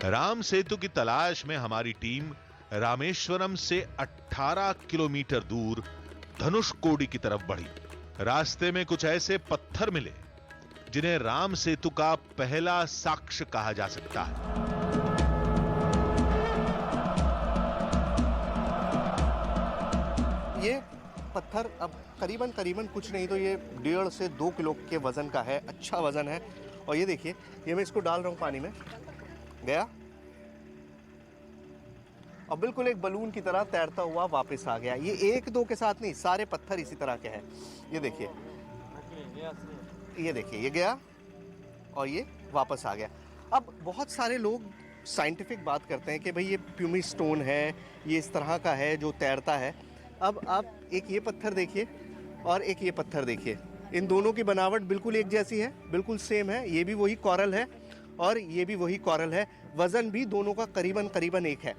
राम सेतु की तलाश में हमारी टीम रामेश्वरम से 18 किलोमीटर दूर धनुषकोडी की तरफ बढ़ी। रास्ते में कुछ ऐसे पत्थर मिले जिन्हें राम सेतु का पहला साक्ष्य कहा जा सकता है। ये पत्थर अब करीबन कुछ नहीं तो ये 1.5 से 2 किलो के वजन का है, अच्छा वजन है। और ये देखिए, ये मैं इसको डाल रहा हूँ पानी में, गया और बिल्कुल एक बलून की तरह तैरता हुआ वापस आ गया। ये 1-2 के साथ नहीं, सारे पत्थर इसी तरह के हैं। ये देखिए, ये गया और ये वापस आ गया। अब बहुत सारे लोग साइंटिफिक बात करते हैं कि भाई ये प्यूमी स्टोन है, ये इस तरह का है जो तैरता है। अब आप एक ये पत्थर देखिए और एक ये पत्थर देखिए, इन दोनों की बनावट बिल्कुल एक जैसी है, बिल्कुल सेम है। ये भी वही कोरल है और ये भी वही कोरल है। वजन भी दोनों का करीबन एक है।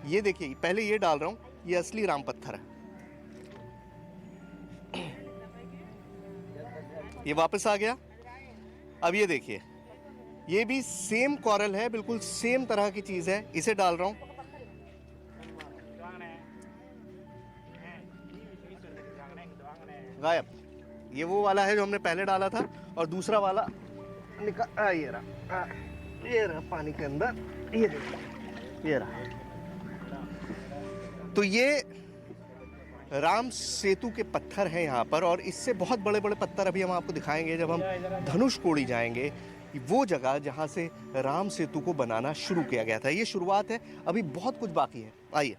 ये देखिए, पहले ये डाल रहा हूँ, ये असली राम पत्थर है। ये वापस आ गया। अब ये देखिए, ये भी सेम कोरल है, बिल्कुल सेम तरह की चीज है। इसे डाल रहा हूँ, गायब। ये वो वाला है जो हमने पहले डाला था और दूसरा वाला निकाल, ये रहा पानी के अंदर। ये देखिए, ये रहा। तो ये राम सेतु के पत्थर हैं यहाँ पर, और इससे बहुत बड़े बड़े पत्थर अभी हम आपको दिखाएंगे जब हम धनुषकोडी जाएंगे, वो जगह जहाँ से राम सेतु को बनाना शुरू किया गया था। ये शुरुआत है, अभी बहुत कुछ बाकी है। आइए।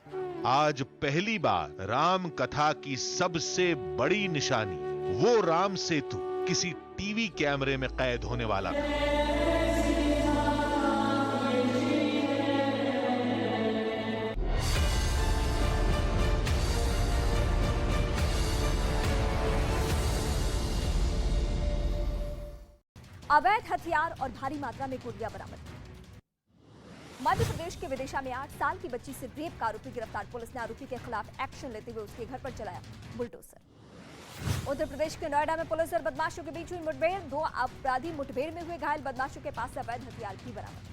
आज पहली बार राम कथा की सबसे बड़ी निशानी, वो राम सेतु किसी टीवी कैमरे में कैद होने वाला था। अवैध हथियार और भारी मात्रा में गोलियां बरामद। मध्य प्रदेश के विदिशा में 8 साल की बच्ची से रेप का आरोपी गिरफ्तार। पुलिस ने आरोपी के खिलाफ एक्शन लेते हुए उसके घर पर चलाया बुलडोजर। उत्तर प्रदेश के नोएडा में पुलिस और बदमाशों के बीच हुई मुठभेड़। 2 अपराधी मुठभेड़ में हुए घायल। बदमाशों के पास से अवैध हथियार भी बरामद।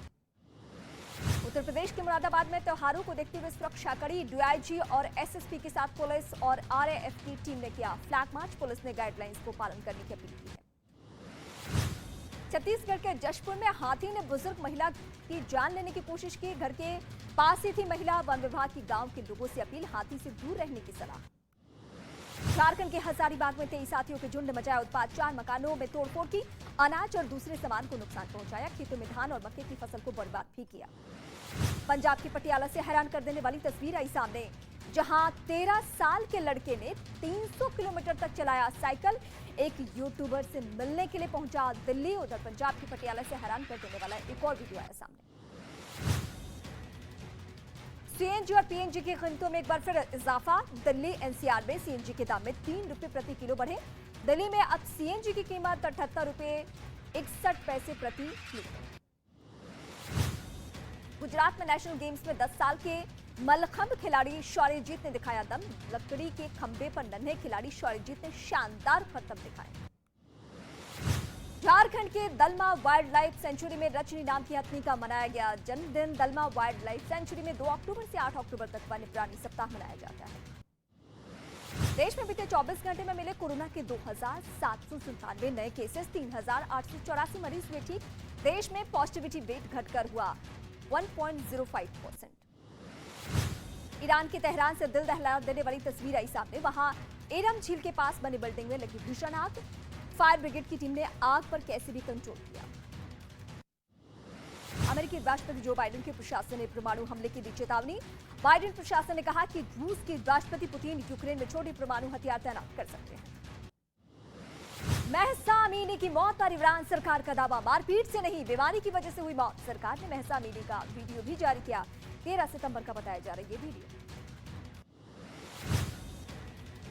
उत्तर प्रदेश के मुरादाबाद में त्योहारों को देखते हुए सुरक्षा कड़ी। डीआईजी और एसएसपी के साथ पुलिस और आरएएफ की टीम ने किया फ्लैग मार्च। पुलिस ने गाइडलाइंस को पालन करने की अपील की है। छत्तीसगढ़ के जशपुर में हाथी ने बुजुर्ग महिला की जान लेने की कोशिश की। घर के पास ही थी महिला। वन विभाग की गांव के लोगों से अपील, हाथी से दूर रहने की सलाह। झारखंड के हजारीबाग में 23 हाथियों के झुंड मचाया उत्पात। 4 मकानों में तोड़फोड़ की, अनाज और दूसरे सामान को नुकसान पहुंचाया। खेतों में धान और मक्के की फसल को बर्बाद भी किया। पंजाब के पटियाला से हैरान कर देने वाली तस्वीर आई सामने, जहां 13 साल के लड़के ने 300 किलोमीटर तक चलाया साइकिल। एक यूट्यूबर से मिलने के लिए पहुंचा दिल्ली। उधर पंजाब के पटियाला से हैरान कर देने वाला एक और वीडियो आया सामने। सीएनजी और पीएनजी की कीमतों में एक बार फिर इजाफा। दिल्ली एनसीआर में सीएनजी के दाम में 3 रुपए प्रति किलो बढ़े। दिल्ली में अब सीएनजी की कीमत 78 रुपए 61 पैसे प्रति लीटर। गुजरात में नेशनल गेम्स में 10 साल के मल्लखंब खिलाड़ी शौर्यजीत ने दिखाया दम। लकड़ी के खंबे पर नन्हे खिलाड़ी शौर्यजीत ने शानदार करतब दिखाए। झारखंड के दलमा वाइल्ड लाइफ सेंचुरी में रचनी नाम की हथनी का मनाया गया जन्मदिन। दलमा वाइल्ड लाइफ सेंचुरी में 2 अक्टूबर से 8 अक्टूबर तक वन्य प्राणी सप्ताह मनाया जाता है। देश में बीते 24 घंटे में मिले कोरोना के 2797 नए केसेस। 3884 मरीज हुए ठीक। देश में पॉजिटिविटी रेट घटकर हुआ 1.05%। ईरान के तेहरान से दिल दहला देने वाली तस्वीर आई सामने। वहां एरम झील के पास बनी बिल्डिंग में लगी भीषण आग। फायर ब्रिगेड की टीम ने आग पर कैसे भी कंट्रोल किया। अमेरिकी राष्ट्रपति जो बाइडेन के प्रशासन ने परमाणु हमले की दी चेतावनी। बाइडेन प्रशासन ने कहा कि रूस के राष्ट्रपति पुतिन यूक्रेन में छोटे परमाणु हथियार तैनात कर सकते हैं। महसा अमीनी की मौत पर इमरान सरकार का दावा, मारपीट से नहीं बीमारी की वजह से हुई मौत। सरकार ने महसा अमीनी का वीडियो भी जारी किया। 13 सितंबर का बताया जा रहा है ये वीडियो।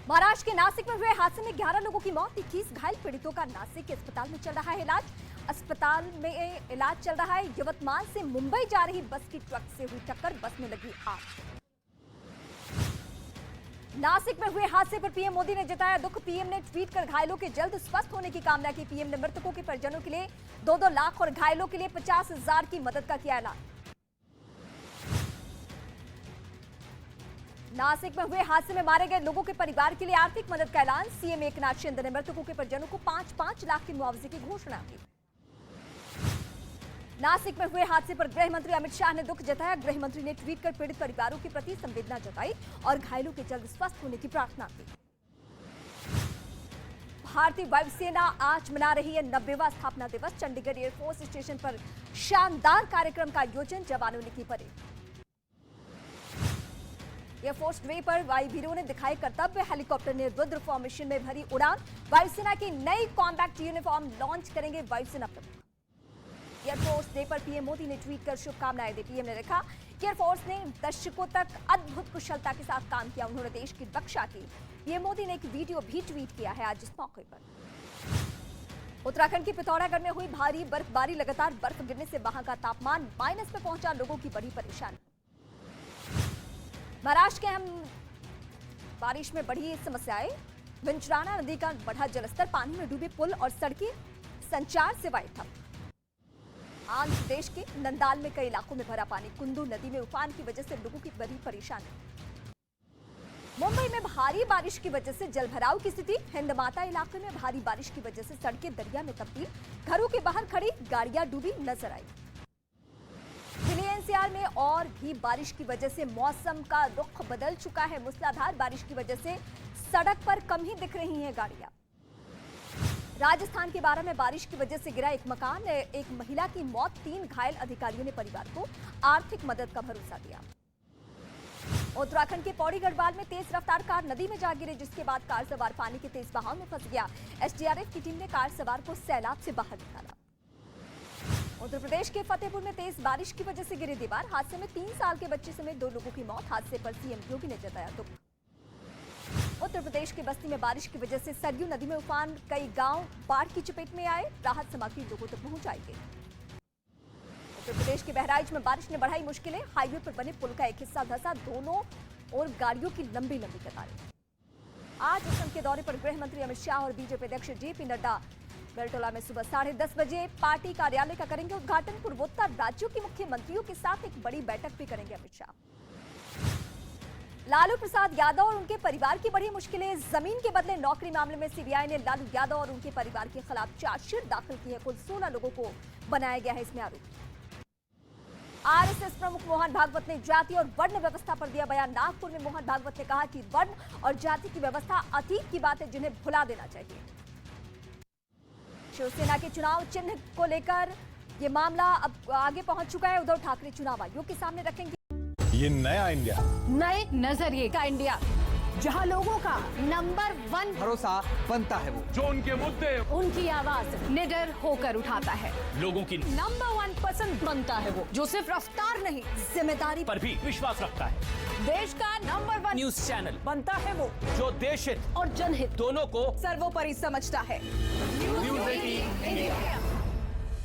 महाराष्ट्र के नासिक में हुए हादसे में 11 लोगों की मौत, 21 घायल। पीड़ितों का नासिक के अस्पताल में चल रहा है इलाज। अस्पताल में इलाज चल रहा है। यवतमाल से मुंबई जा रही बस की ट्रक से हुई टक्कर, बस में लगी आग। नासिक में हुए हादसे पर पीएम मोदी ने जताया दुख। पीएम ने ट्वीट कर घायलों के जल्द स्वस्थ होने की कामना की। पीएम ने मृतकों के परिजनों के लिए 2-2 लाख और घायलों के लिए 50,000 की मदद का किया ऐलान। नासिक में हुए हादसे में मारे गए लोगों के परिवार के लिए आर्थिक मदद का ऐलान। सीएम एकनाथ शिंदे ने मृतकों के परिजनों को 5-5 लाख के मुआवजे की घोषणा की। नासिक में हुए हादसे पर गृह मंत्री अमित शाह ने दुख जताया। गृह मंत्री ने ट्वीट कर पीड़ित परिवारों के प्रति संवेदना जताई और घायलों के जल्द स्वस्थ होने की प्रार्थना की। भारतीय वायुसेना आज मना रही है 90वां स्थापना दिवस। चंडीगढ़ एयरफोर्स स्टेशन पर शानदार कार्यक्रम का आयोजन, जवानों ने की परेड। एयरफोर्स डे पर वायुवीरों ने दिखाई कर्तव्य। हेलीकॉप्टर ने रुद्र फॉर्मेशन में भरी उड़ान। वायुसेना की नई कॉम्बैट यूनिफॉर्म लॉन्च करेंगे वायुसेना प्रमुख। एयरफोर्स डे पर पीएम मोदी ने ट्वीट कर शुभकामनाएं दी। पीएम ने लिखा कि एयरफोर्स ने दशकों तक अद्भुत कुशलता के साथ काम किया, उन्होंने देश की रक्षा की। पीएम मोदी ने एक वीडियो भी ट्वीट किया है आज इस मौके पर। उत्तराखंड के पिथौरागढ़ में हुई भारी बर्फबारी, लगातार बर्फ गिरने से वहां का तापमान माइनस में पहुंचा, लोगों की बड़ी परेशानी। महाराष्ट्र के अहम बारिश में बढ़ी समस्याएं। विंचराना नदी का बढ़ा जलस्तर, पानी में डूबे पुल और सड़कें, संचार सेवाएं ठप। आंध्र प्रदेश के नंदाल में कई इलाकों में भरा पानी। कुंदू नदी में उफान की वजह से लोगों की बड़ी परेशानी। मुंबई में भारी बारिश की वजह से जलभराव की स्थिति। हिंदमाता इलाके में भारी बारिश की वजह से सड़कें दरिया में तब्दील, घरों के बाहर खड़ी गाड़ियां डूबी नजर आई। दिल्ली एनसीआर में और भी बारिश की वजह से मौसम का रुख बदल चुका है। मूसलाधार बारिश की वजह से सड़क पर कम ही दिख रही हैं गाड़ियां। राजस्थान के बारा में बारिश की वजह से गिरा एक मकान, एक महिला की मौत, 3 घायल। अधिकारियों ने परिवार को आर्थिक मदद का भरोसा दिया। उत्तराखंड के पौड़ी गढ़वाल में तेज रफ्तार कार नदी में जा गिरी, जिसके बाद कार सवार पानी के तेज बहाव में फंस गया। एसडीआरएफ की टीम ने कार सवार को सैलाब से बाहर निकाला। उत्तर प्रदेश के फतेहपुर में तेज बारिश की वजह से गिरी दीवार, हादसे में 3 साल के बच्चे समेत 2 लोगों की मौत। हादसे पर सीएम योगी ने जताया दुख। उत्तर प्रदेश के बस्ती में बारिश की वजह से सरयू नदी में उफान, कई गांव बाढ़ की चपेट में आए, राहत सामग्री लोगों तक पहुंचाई गई। उत्तर प्रदेश के बहराइच में बारिश ने बढ़ाई मुश्किलें, हाईवे पर बने पुल का एक हिस्सा धंसा, दोनों और गाड़ियों की लंबी लंबी कतारें। आज असम के दौरे पर गृह मंत्री अमित शाह और बीजेपी अध्यक्ष जेपी नड्डा बेलटोला में सुबह 10:30 बजे पार्टी कार्यालय का करेंगे उद्घाटन। पूर्वोत्तर राज्यों के मुख्यमंत्रियों के साथ एक बड़ी बैठक भी करेंगे अमित शाह। लालू प्रसाद यादव और उनके परिवार की बड़ी मुश्किलें, जमीन के बदले नौकरी मामले में सीबीआई ने लालू यादव और उनके परिवार के खिलाफ चार्जशीट दाखिल की है। कुल 16 लोगों को बनाया गया है इसमें आरोपी। आरएसएस प्रमुख मोहन भागवत ने जाति और वर्ण व्यवस्था पर दिया बयान। नागपुर में मोहन भागवत ने कहा कि वर्ण और जाति की व्यवस्था अतीत की बात है, जिन्हें भुला देना चाहिए। शिवसेना के चुनाव चिन्ह को लेकर ये मामला अब आगे पहुंच चुका है। उद्धव ठाकरे चुनाव आयोग के सामने रखेंगे ये नया इंडिया, नए नजरिए का इंडिया, जहां लोगों का नंबर 1 भरोसा बनता है वो, जो उनके मुद्दे, उनकी आवाज निडर होकर उठाता है। लोगों की नंबर 1 पसंद बनता है वो, जो सिर्फ रफ्तार नहीं जिम्मेदारी पर भी विश्वास रखता है। देश का नंबर 1 न्यूज चैनल बनता है वो, जो देश हित और जनहित दोनों को सर्वोपरि समझता है। न्यूज 18 इंडिया,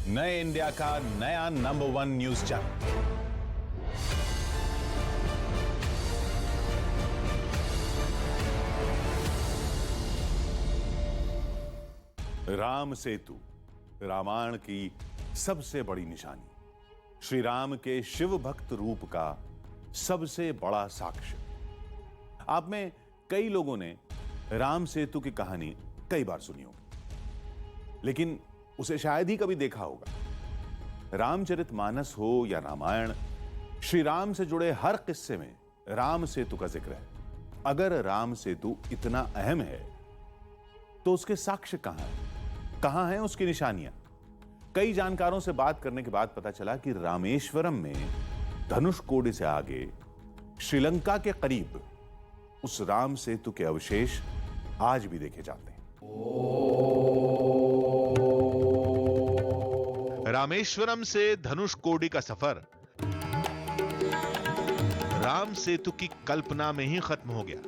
नए इंडिया का नया number 1 news channel. Ram Setu, Ramayan की सबसे बड़ी निशानी, श्री राम के शिव भक्त रूप का सबसे बड़ा साक्ष्य। आप में कई लोगों ने राम सेतु की कहानी कई बार सुनी होगी, लेकिन उसे शायद ही कभी देखा होगा। रामचरितमानस हो या रामायण, श्री राम से जुड़े हर किस्से में राम सेतु का जिक्र है। अगर राम सेतु इतना अहम है तो उसके साक्ष्य कहां हैं उसकी निशानियां? कई जानकारों से बात करने के बाद पता चला कि रामेश्वरम में धनुषकोडी से आगे श्रीलंका के करीब उस राम सेतु के अवशेष आज भी देखे जाते हैं। रामेश्वरम से धनुषकोडी का सफर राम सेतु की कल्पना में ही खत्म हो गया।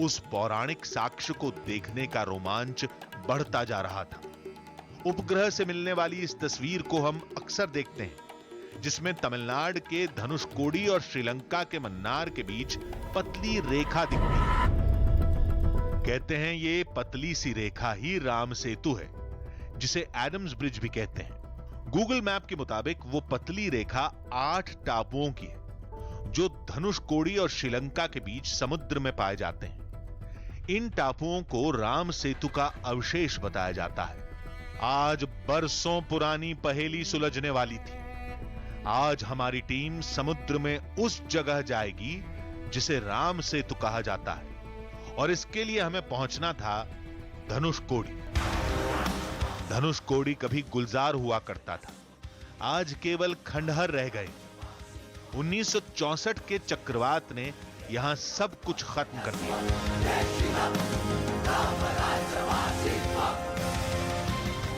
उस पौराणिक साक्ष्य को देखने का रोमांच बढ़ता जा रहा था। उपग्रह से मिलने वाली इस तस्वीर को हम अक्सर देखते हैं, जिसमें तमिलनाडु के धनुषकोडी और श्रीलंका के मन्नार के बीच पतली रेखा दिखती है। कहते हैं ये पतली सी रेखा ही राम सेतु है, जिसे एडम्स ब्रिज भी कहते हैं। गूगल मैप के मुताबिक वो पतली रेखा 8 टापुओं की है, जो धनुषकोडी और श्रीलंका के बीच समुद्र में पाए जाते हैं। इन टापुओं को राम सेतु का अवशेष बताया जाता है। आज बरसों पुरानी पहेली सुलझने वाली थी। आज हमारी टीम समुद्र में उस जगह जाएगी जिसे राम सेतु कहा जाता है, और इसके लिए हमें पहुंचना था धनुषकोडी। धनुषकोडी कभी गुलजार हुआ करता था, आज केवल खंडहर रह गए। 1964 के चक्रवात ने यहां सब कुछ खत्म कर दिया।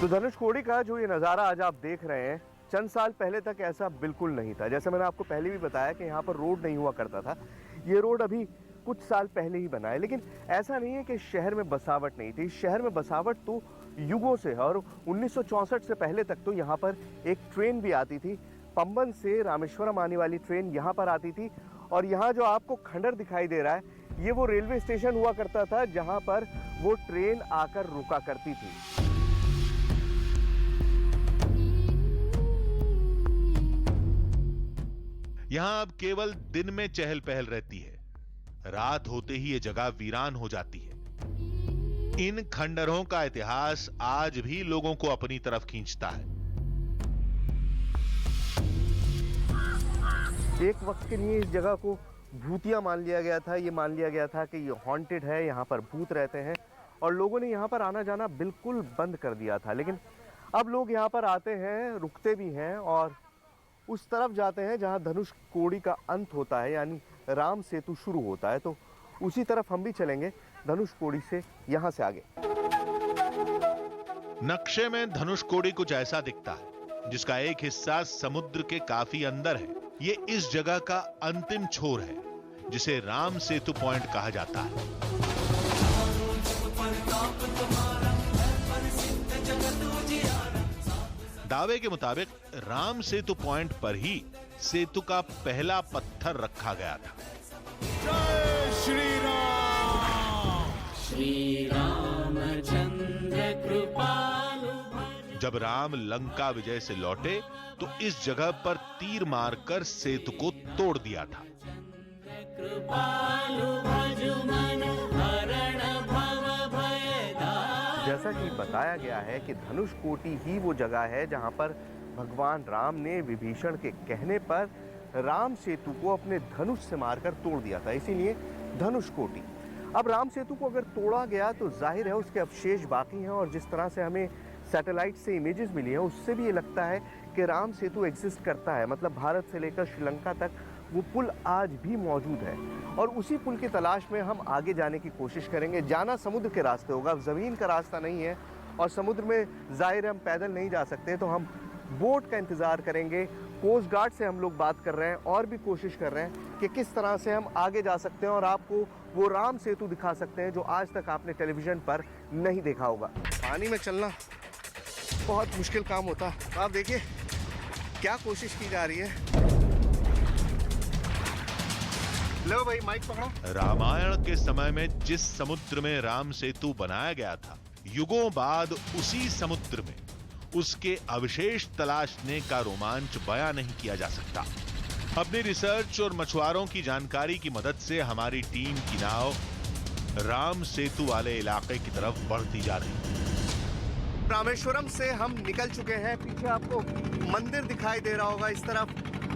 तो धनुषकोडी का जो ये नज़ारा आज आप देख रहे हैं, चंद साल पहले तक ऐसा बिल्कुल नहीं था। जैसे मैंने आपको पहले भी बताया कि यहाँ पर रोड नहीं हुआ करता था। ये रोड अभी कुछ साल पहले ही बना है, लेकिन ऐसा नहीं है कि शहर में बसावट नहीं थी। शहर में बसावट तो युगों से है, और 1964 से पहले तक तो यहाँ पर एक ट्रेन भी आती थी। पंबन से रामेश्वरम आने वाली ट्रेन यहाँ पर आती थी, और यहाँ जो आपको खंडर दिखाई दे रहा है, ये वो रेलवे स्टेशन हुआ करता था जहाँ पर वो ट्रेन आकर रुका करती थी। यहां अब केवल दिन में चहल पहल रहती है, रात होते ही ये जगह वीरान हो जाती है। इन खंडरों का इतिहास आज भी लोगों को अपनी तरफ खींचता है। एक वक्त के लिए इस जगह को भूतिया मान लिया गया था। ये मान लिया गया था कि ये हॉन्टेड है, यहाँ पर भूत रहते हैं, और लोगों ने यहाँ पर आना जाना बिल्कुल बंद कर दिया था। लेकिन अब लोग यहाँ पर आते हैं, रुकते भी हैं, और उस तरफ जाते हैं जहाँ धनुषकोडी का अंत होता है, यानी राम सेतु शुरू होता है। तो उसी तरफ हम भी चलेंगे, धनुषकोडी से यहाँ से आगे। नक्शे में धनुषकोडी कुछ ऐसा दिखता है, जिसका एक हिस्सा समुद्र के काफी अंदर है। ये इस जगह का अंतिम छोर है, जिसे राम सेतु पॉइंट कहा जाता है। दावे के मुताबिक राम सेतु पॉइंट पर ही सेतु का पहला पत्थर रखा गया था। जय श्री राम। श्री रामचंद्र कृपालु। जब राम लंका विजय से लौटे तो इस जगह पर तीर मारकर सेतु को तोड़ दिया था। जैसा कि बताया गया है कि धनुषकोडी ही वो जगह है जहां पर भगवान राम ने विभीषण के कहने पर राम सेतु को अपने धनुष से मारकर तोड़ दिया था, इसीलिए धनुषकोडी। अब राम सेतु को अगर तोड़ा गया तो जाहिर है उसके अवशेष बाकी हैं, और जिस तरह से हमें सैटेलाइट से इमेजेस मिली हैं उससे भी ये लगता है कि राम सेतु एग्जिस्ट करता है। मतलब भारत से लेकर श्रीलंका तक वो पुल आज भी मौजूद है, और उसी पुल की तलाश में हम आगे जाने की कोशिश करेंगे। जाना समुद्र के रास्ते होगा, ज़मीन का रास्ता नहीं है, और समुद्र में जाहिर है हम पैदल नहीं जा सकते, तो हम बोट का इंतज़ार करेंगे। कोस्ट गार्ड से हम लोग बात कर रहे हैं और भी कोशिश कर रहे हैं कि किस तरह से हम आगे जा सकते हैं और आपको वो राम सेतु दिखा सकते हैं जो आज तक आपने टेलीविज़न पर नहीं देखा होगा। पानी में चलना बहुत मुश्किल काम होता है। आप देखिए क्या कोशिश की जा रही है। लो भाई माइक पकड़ो। रामायण के समय में जिस समुद्र में राम सेतु बनाया गया था, युगों बाद उसी समुद्र में उसके अवशेष तलाशने का रोमांच बयां नहीं किया जा सकता। अपनी रिसर्च और मछुआरों की जानकारी की मदद से हमारी टीम की नाव राम सेतु वाले इलाके की तरफ बढ़ती जा रही है। रामेश्वरम से हम निकल चुके हैं। पीछे आपको मंदिर दिखाई दे रहा होगा इस तरफ,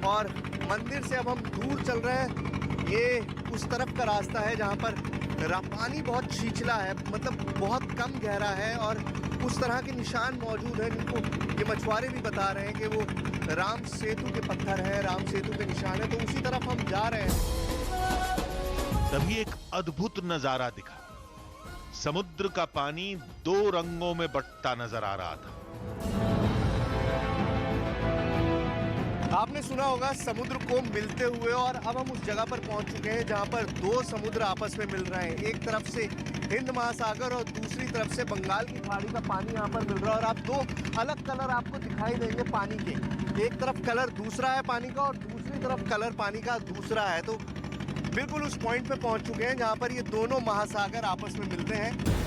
और मंदिर से अब हम दूर चल रहे हैं। ये उस तरफ का रास्ता है जहाँ पर पानी बहुत छिछला है, मतलब बहुत कम गहरा है, और उस तरह के निशान मौजूद हैं जिनको ये मछुआरे भी बता रहे हैं कि वो राम सेतु के पत्थर है, राम सेतु के निशान है। तो उसी तरफ हम जा रहे हैं। तभी एक अद्भुत नजारा दिखा। समुद्र का पानी 2 रंगों में बटता नजर आ रहा था। आपने सुना होगा समुद्र को मिलते हुए, और अब हम उस जगह पर पहुंच चुके हैं जहां पर दो समुद्र आपस में मिल रहे हैं। एक तरफ से हिंद महासागर और दूसरी तरफ से बंगाल की खाड़ी का पानी यहाँ पर मिल रहा है। और आप दो अलग कलर आपको दिखाई देंगे पानी के, एक तरफ कलर दूसरा है पानी का और दूसरी तरफ कलर पानी का दूसरा है। तो बिल्कुल उस पॉइंट पे पहुंच चुके हैं जहां पर ये दोनों महासागर आपस में मिलते हैं।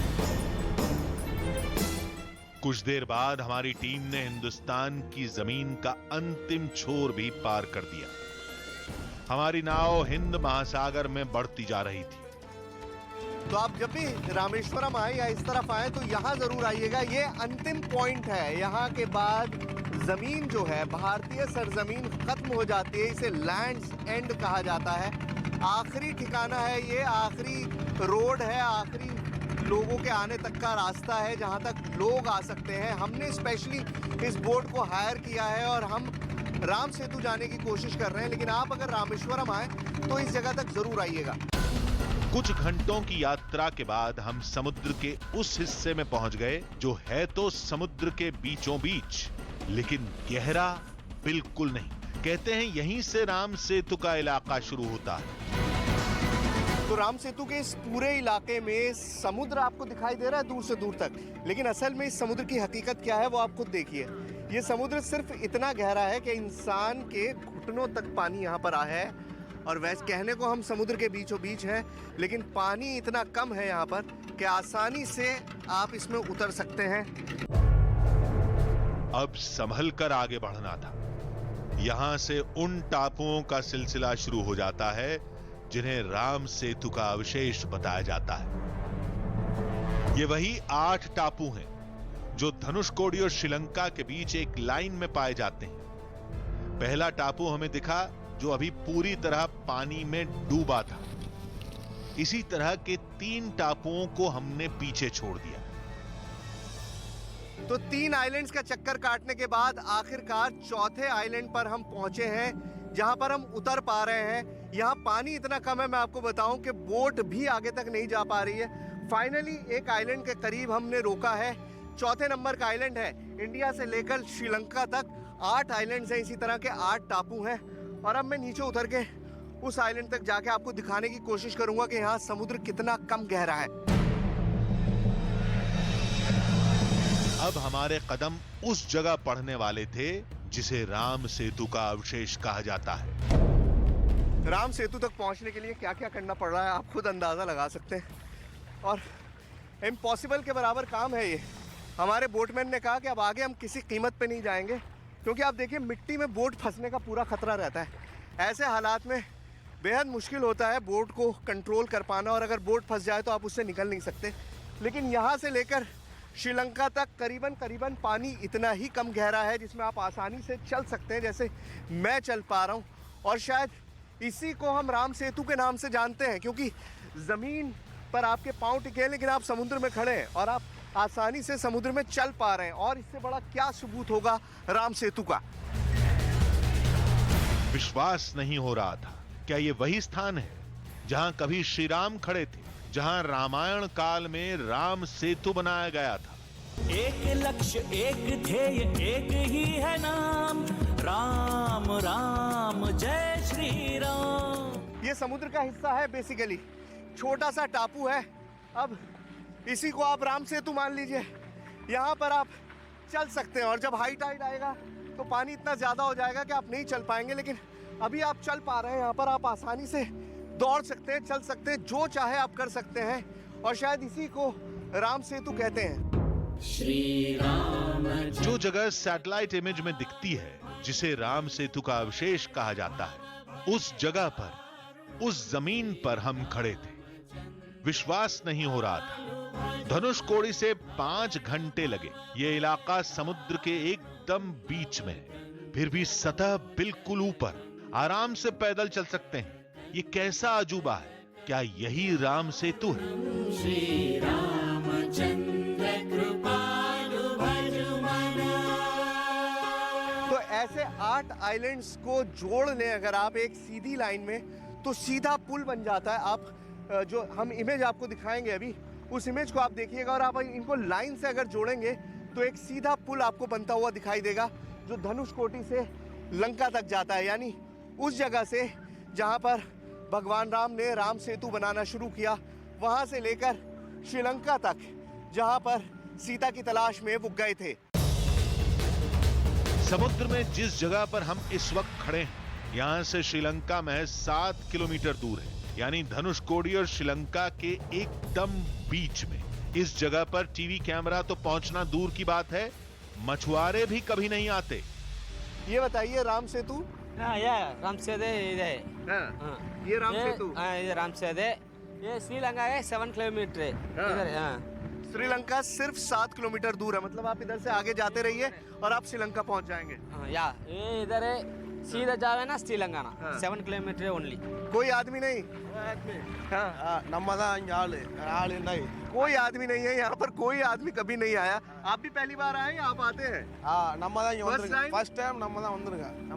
कुछ देर बाद हमारी टीम ने हिंदुस्तान की जमीन का अंतिम छोर भी पार कर दिया। हमारी नाव हिंद महासागर में बढ़ती जा रही थी। तो आप जब भी रामेश्वरम आए या इस तरफ आए तो यहाँ जरूर आइएगा। ये अंतिम पॉइंट है। यहाँ के बाद जमीन जो है, भारतीय सरजमीन खत्म हो जाती है। इसे लैंड्स एंड कहा जाता है। आखिरी ठिकाना है ये, आखिरी रोड है, आखिरी लोगों के आने तक का रास्ता है जहां तक लोग आ सकते हैं। हमने स्पेशली इस बोट को हायर किया है और हम राम सेतु जाने की कोशिश कर रहे हैं। लेकिन आप अगर रामेश्वरम आए तो इस जगह तक जरूर आइएगा। कुछ घंटों की यात्रा के बाद हम समुद्र के उस हिस्से में पहुंच गए जो है तो समुद्र के बीचों बीच, लेकिन गहरा बिल्कुल नहीं। कहते हैं यहीं से राम सेतु का इलाका शुरू होता है। तो राम सेतु के इस पूरे इलाके में समुद्र आपको दिखाई दे रहा है दूर से दूर तक, लेकिन असल में इस समुद्र की हकीकत क्या है वो आप खुद देखिए। ये समुद्र सिर्फ इतना गहरा है कि इंसान के घुटनों तक पानी यहाँ पर आया है। और वैसे कहने को हम समुद्र के बीचों बीच हैं, लेकिन पानी इतना कम है यहाँ पर कि आसानी से आप इसमें उतर सकते हैं। अब संभल कर आगे बढ़ना था। यहां से उन टापुओं का सिलसिला शुरू हो जाता है जिन्हें राम सेतु का अवशेष बताया जाता है। ये वही 8 टापू हैं जो धनुषकोडी और श्रीलंका के बीच एक लाइन में पाए जाते हैं। पहला टापू हमें दिखा जो अभी पूरी तरह पानी में डूबा था। इसी तरह के 3 टापुओं को हमने पीछे छोड़ दिया। तो 3 आइलैंड्स का चक्कर काटने के बाद आखिरकार चौथे आइलैंड पर हम पहुंचे हैं जहां पर हम उतर पा रहे हैं। यहाँ पानी इतना कम है, मैं आपको बताऊं कि बोट भी आगे तक नहीं जा पा रही है। फाइनली एक आइलैंड के करीब हमने रोका है। चौथे नंबर का आइलैंड है। इंडिया से लेकर श्रीलंका तक 8 आइलैंड्स हैं, इसी तरह के 8 टापू हैं। और अब मैं नीचे उतर के उस आइलैंड तक जाके आपको दिखाने की कोशिश करूंगा कि यहाँ समुद्र कितना कम गहरा है। अब हमारे कदम उस जगह पड़ने वाले थे जिसे राम सेतु का अवशेष कहा जाता है। राम सेतु तक पहुंचने के लिए क्या क्या करना पड़ रहा है आप खुद अंदाजा लगा सकते हैं, और इम्पॉसिबल के बराबर काम है ये। हमारे बोटमैन ने कहा कि अब आगे हम किसी कीमत पे नहीं जाएंगे, क्योंकि आप देखिए मिट्टी में बोट फंसने का पूरा खतरा रहता है। ऐसे हालात में बेहद मुश्किल होता है बोट को कंट्रोल कर पाना, और अगर बोट फंस जाए तो आप उससे निकल नहीं सकते। लेकिन यहाँ से लेकर श्रीलंका तक करीबन पानी इतना ही कम गहरा है जिसमें आप आसानी से चल सकते हैं, जैसे मैं चल पा रहा हूँ। और शायद इसी को हम राम सेतु के नाम से जानते हैं, क्योंकि ज़मीन पर आपके पाँव टिके हैं लेकिन आप समुद्र में खड़े हैं और आप आसानी से समुद्र में चल पा रहे हैं। और इससे बड़ा क्या सबूत होगा राम सेतु का। विश्वास नहीं हो रहा था, क्या ये वही स्थान है जहां कभी श्री राम खड़े थे, जहां रामायण काल में राम सेतु बनाया गया था। एक लक्ष्य एक ध्येय एक ही है नाम, राम राम जय श्री राम। ये समुद्र का हिस्सा है बेसिकली, छोटा सा टापू है। अब इसी को आप राम सेतु मान लीजिए। यहाँ पर आप चल सकते हैं, और जब हाई टाइड आएगा तो पानी इतना ज़्यादा हो जाएगा कि आप नहीं चल पाएंगे, लेकिन अभी आप चल पा रहे हैं। यहाँ पर आप आसानी से दौड़ सकते हैं, चल सकते हैं, जो चाहे आप कर सकते हैं। और शायद इसी को राम सेतु कहते हैं। श्री राम जो जगह सैटेलाइट इमेज में दिखती है, जिसे राम सेतु का अवशेष कहा जाता है, उस जगह पर, उस जमीन पर हम खड़े थे। विश्वास नहीं हो रहा था। धनुषकोडी से 5 घंटे लगे। ये इलाका समुद्र के एकदम बीच में है, फिर भी सतह बिल्कुल ऊपर। आराम से पैदल चल सकते हैं। ये कैसा अजूबा है? क्या यही राम सेतु है? श्री रामचंद्र कृपालु भज मन। तो ऐसे 8 आइलैंड्स को जोड़ लें अगर आप एक सीधी लाइन में, तो सीधा पुल बन जाता है। आप जो हम इमेज आपको दिखाएंगे अभी, उस इमेज को आप देखिएगा, और आप इनको लाइन से अगर जोड़ेंगे तो एक सीधा पुल आपको बनता हुआ दिखाई देगा, जो धनुषकोडी से लंका तक जाता है, यानी उस जगह से जहां पर भगवान राम ने राम सेतु बनाना शुरू किया, वहां से लेकर श्रीलंका तक जहां पर सीता की तलाश में वो गए थे। समुद्र में जिस जगह पर हम इस वक्त खड़े हैं, यहां से श्रीलंका महज 7 किलोमीटर दूर है, यानी धनुषकोडी और श्रीलंका के एकदम बीच में। इस जगह पर टीवी कैमरा तो पहुंचना दूर की बात है, मछुआरे भी कभी नहीं आते। ये बताइए, राम सेतु? राम सेतु ये राम सेतु? ये राम सेतु, ये श्रीलंका है 7 किलोमीटर है। श्रीलंका सिर्फ 7 किलोमीटर दूर है, मतलब आप इधर से आगे जाते रहिए और आप श्रीलंका पहुंच जाएंगे। ये इधर है, सीधा जावे ना श्रीलंका ना, 7 किलोमीटर ओनली। कोई आदमी नहीं? कोई आदमी नहीं है यहाँ पर, कोई आदमी कभी नहीं आया। आप भी पहली बार आए या आप आते हैं?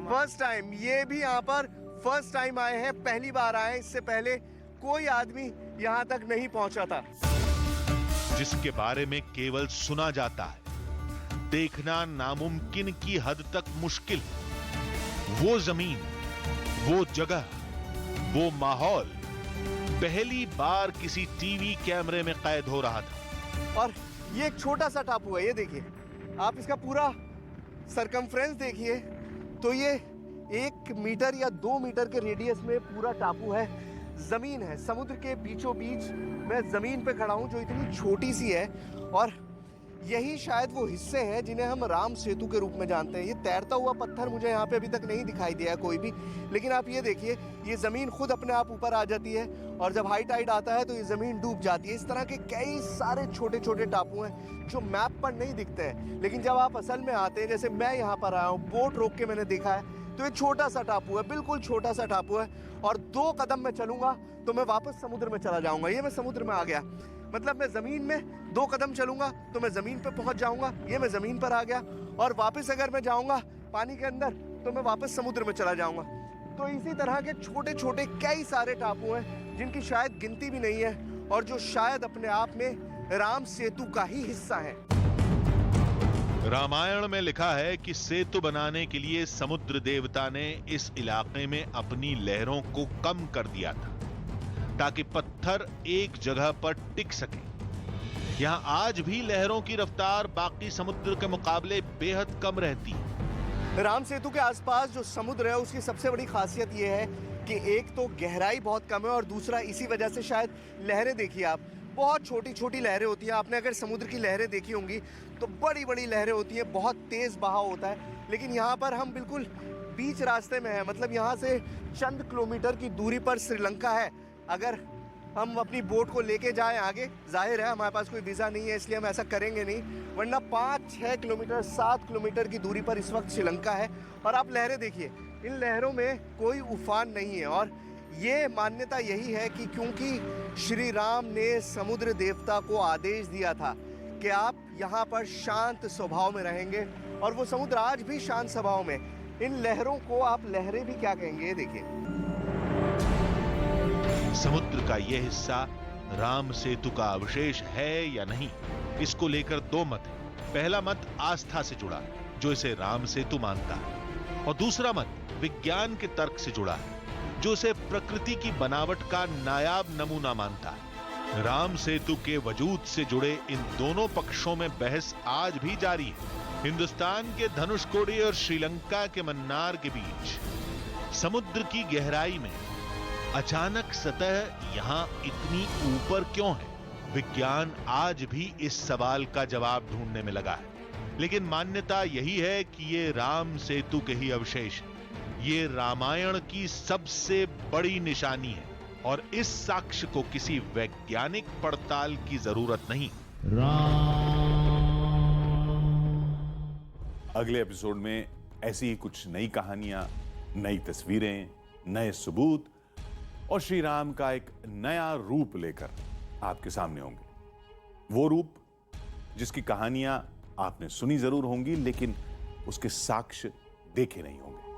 First time. ये भी यहाँ पर फर्स्ट टाइम आए हैं, पहली बार आए। इससे पहले कोई आदमी यहाँ तक नहीं पहुंचा था। जिसके बारे में केवल सुना जाता है, देखना नामुमकिन की हद तक मुश्किल। वो जमीन, वो जगह, वो माहौल पहली बार किसी टीवी कैमरे में कैद हो रहा था। और ये एक छोटा सा टापू है, ये देखिए आप, इसका पूरा सरकमफ्रेंस देखिए तो ये 1 मीटर या 2 मीटर के रेडियस में पूरा टापू है। जमीन है, समुद्र के बीचों बीच मैं जमीन पे खड़ा हूं जो इतनी छोटी सी है, और यही शायद वो हिस्से हैं जिन्हें हम राम सेतु के रूप में जानते हैं। ये तैरता हुआ पत्थर मुझे यहाँ पे अभी तक नहीं दिखाई दिया कोई भी, लेकिन आप ये देखिए, ये जमीन खुद अपने आप ऊपर आ जाती है और जब हाई टाइड आता है तो ये जमीन डूब जाती है। इस तरह के कई सारे छोटे छोटे टापू हैं जो मैप पर नहीं दिखते हैं, लेकिन जब आप असल में आते हैं, जैसे मैं यहाँ पर आया हूँ, बोट रोक के मैंने देखा है, तो ये छोटा सा टापू है, बिल्कुल छोटा सा टापू है, और 2 कदम मैं चलूंगा तो मैं वापस समुद्र में चला जाऊंगा। ये मैं समुद्र में आ गया, मतलब मैं जमीन में 2 कदम चलूंगा तो मैं जमीन पे पहुंच जाऊंगा। ये मैं जमीन पर आ गया, और वापस अगर मैं जाऊंगा पानी के अंदर तो मैं वापस समुद्र में चला जाऊंगा। तो इसी तरह के छोटे छोटे कई सारे टापू हैं जिनकी शायद गिनती भी नहीं है, और जो शायद अपने आप में राम सेतु का ही हिस्सा है। रामायण में लिखा है कि सेतु बनाने के लिए समुद्र देवता ने इस इलाके में अपनी लहरों को कम कर दिया था ताकि पत्थर एक जगह पर टिक सके। यहां आज भी लहरों की रफ्तार बाकी समुद्र के मुकाबले बेहद कम रहती है। राम सेतु के आसपास जो समुद्र है उसकी सबसे बड़ी खासियत यह है कि एक तो गहराई बहुत कम है, और दूसरा इसी वजह से शायद लहरें देखिए आप, बहुत छोटी छोटी लहरें होती हैं। आपने अगर समुद्र की लहरें देखी होंगी तो बड़ी बड़ी लहरें होती हैं, बहुत तेज बहाव होता है, लेकिन यहाँ पर हम बिल्कुल बीच रास्ते में हैं, मतलब यहाँ से चंद किलोमीटर की दूरी पर श्रीलंका है। अगर हम अपनी बोट को लेके जाएं आगे, जाहिर है हमारे पास कोई वीज़ा नहीं है इसलिए हम ऐसा करेंगे नहीं, वरना 5-6 किलोमीटर 7 किलोमीटर की दूरी पर इस वक्त श्रीलंका है। और आप लहरें देखिए, इन लहरों में कोई उफान नहीं है, और ये मान्यता यही है कि क्योंकि श्री राम ने समुद्र देवता को आदेश दिया था कि आप यहाँ पर शांत स्वभाव में रहेंगे, और वो समुद्र आज भी शांत स्वभाव में। इन लहरों को आप लहरें भी क्या कहेंगे, ये देखिए। समुद्र का यह हिस्सा राम सेतु का अवशेष है या नहीं, इसको लेकर 2 मत हैं। पहला मत आस्था से जुड़ा है, जो इसे राम सेतु मानता है, और दूसरा मत विज्ञान के तर्क से जुड़ा है, जो इसे प्रकृति की बनावट का नायाब नमूना मानता है। राम सेतु के वजूद से जुड़े इन दोनों पक्षों में बहस आज भी जारी है। हिंदुस्तान के धनुषकोडी और श्रीलंका के मन्नार के बीच समुद्र की गहराई में अचानक सतह यहां इतनी ऊपर क्यों है? विज्ञान आज भी इस सवाल का जवाब ढूंढने में लगा है, लेकिन मान्यता यही है कि ये राम सेतु के ही अवशेष है। ये रामायण की सबसे बड़ी निशानी है, और इस साक्ष्य को किसी वैज्ञानिक पड़ताल की जरूरत नहीं। अगले एपिसोड में ऐसी ही कुछ नई कहानियां, नई तस्वीरें, नए सबूत और श्री राम का एक नया रूप लेकर आपके सामने होंगे। वो रूप जिसकी कहानियां आपने सुनी जरूर होंगी, लेकिन उसके साक्ष्य देखे नहीं होंगे।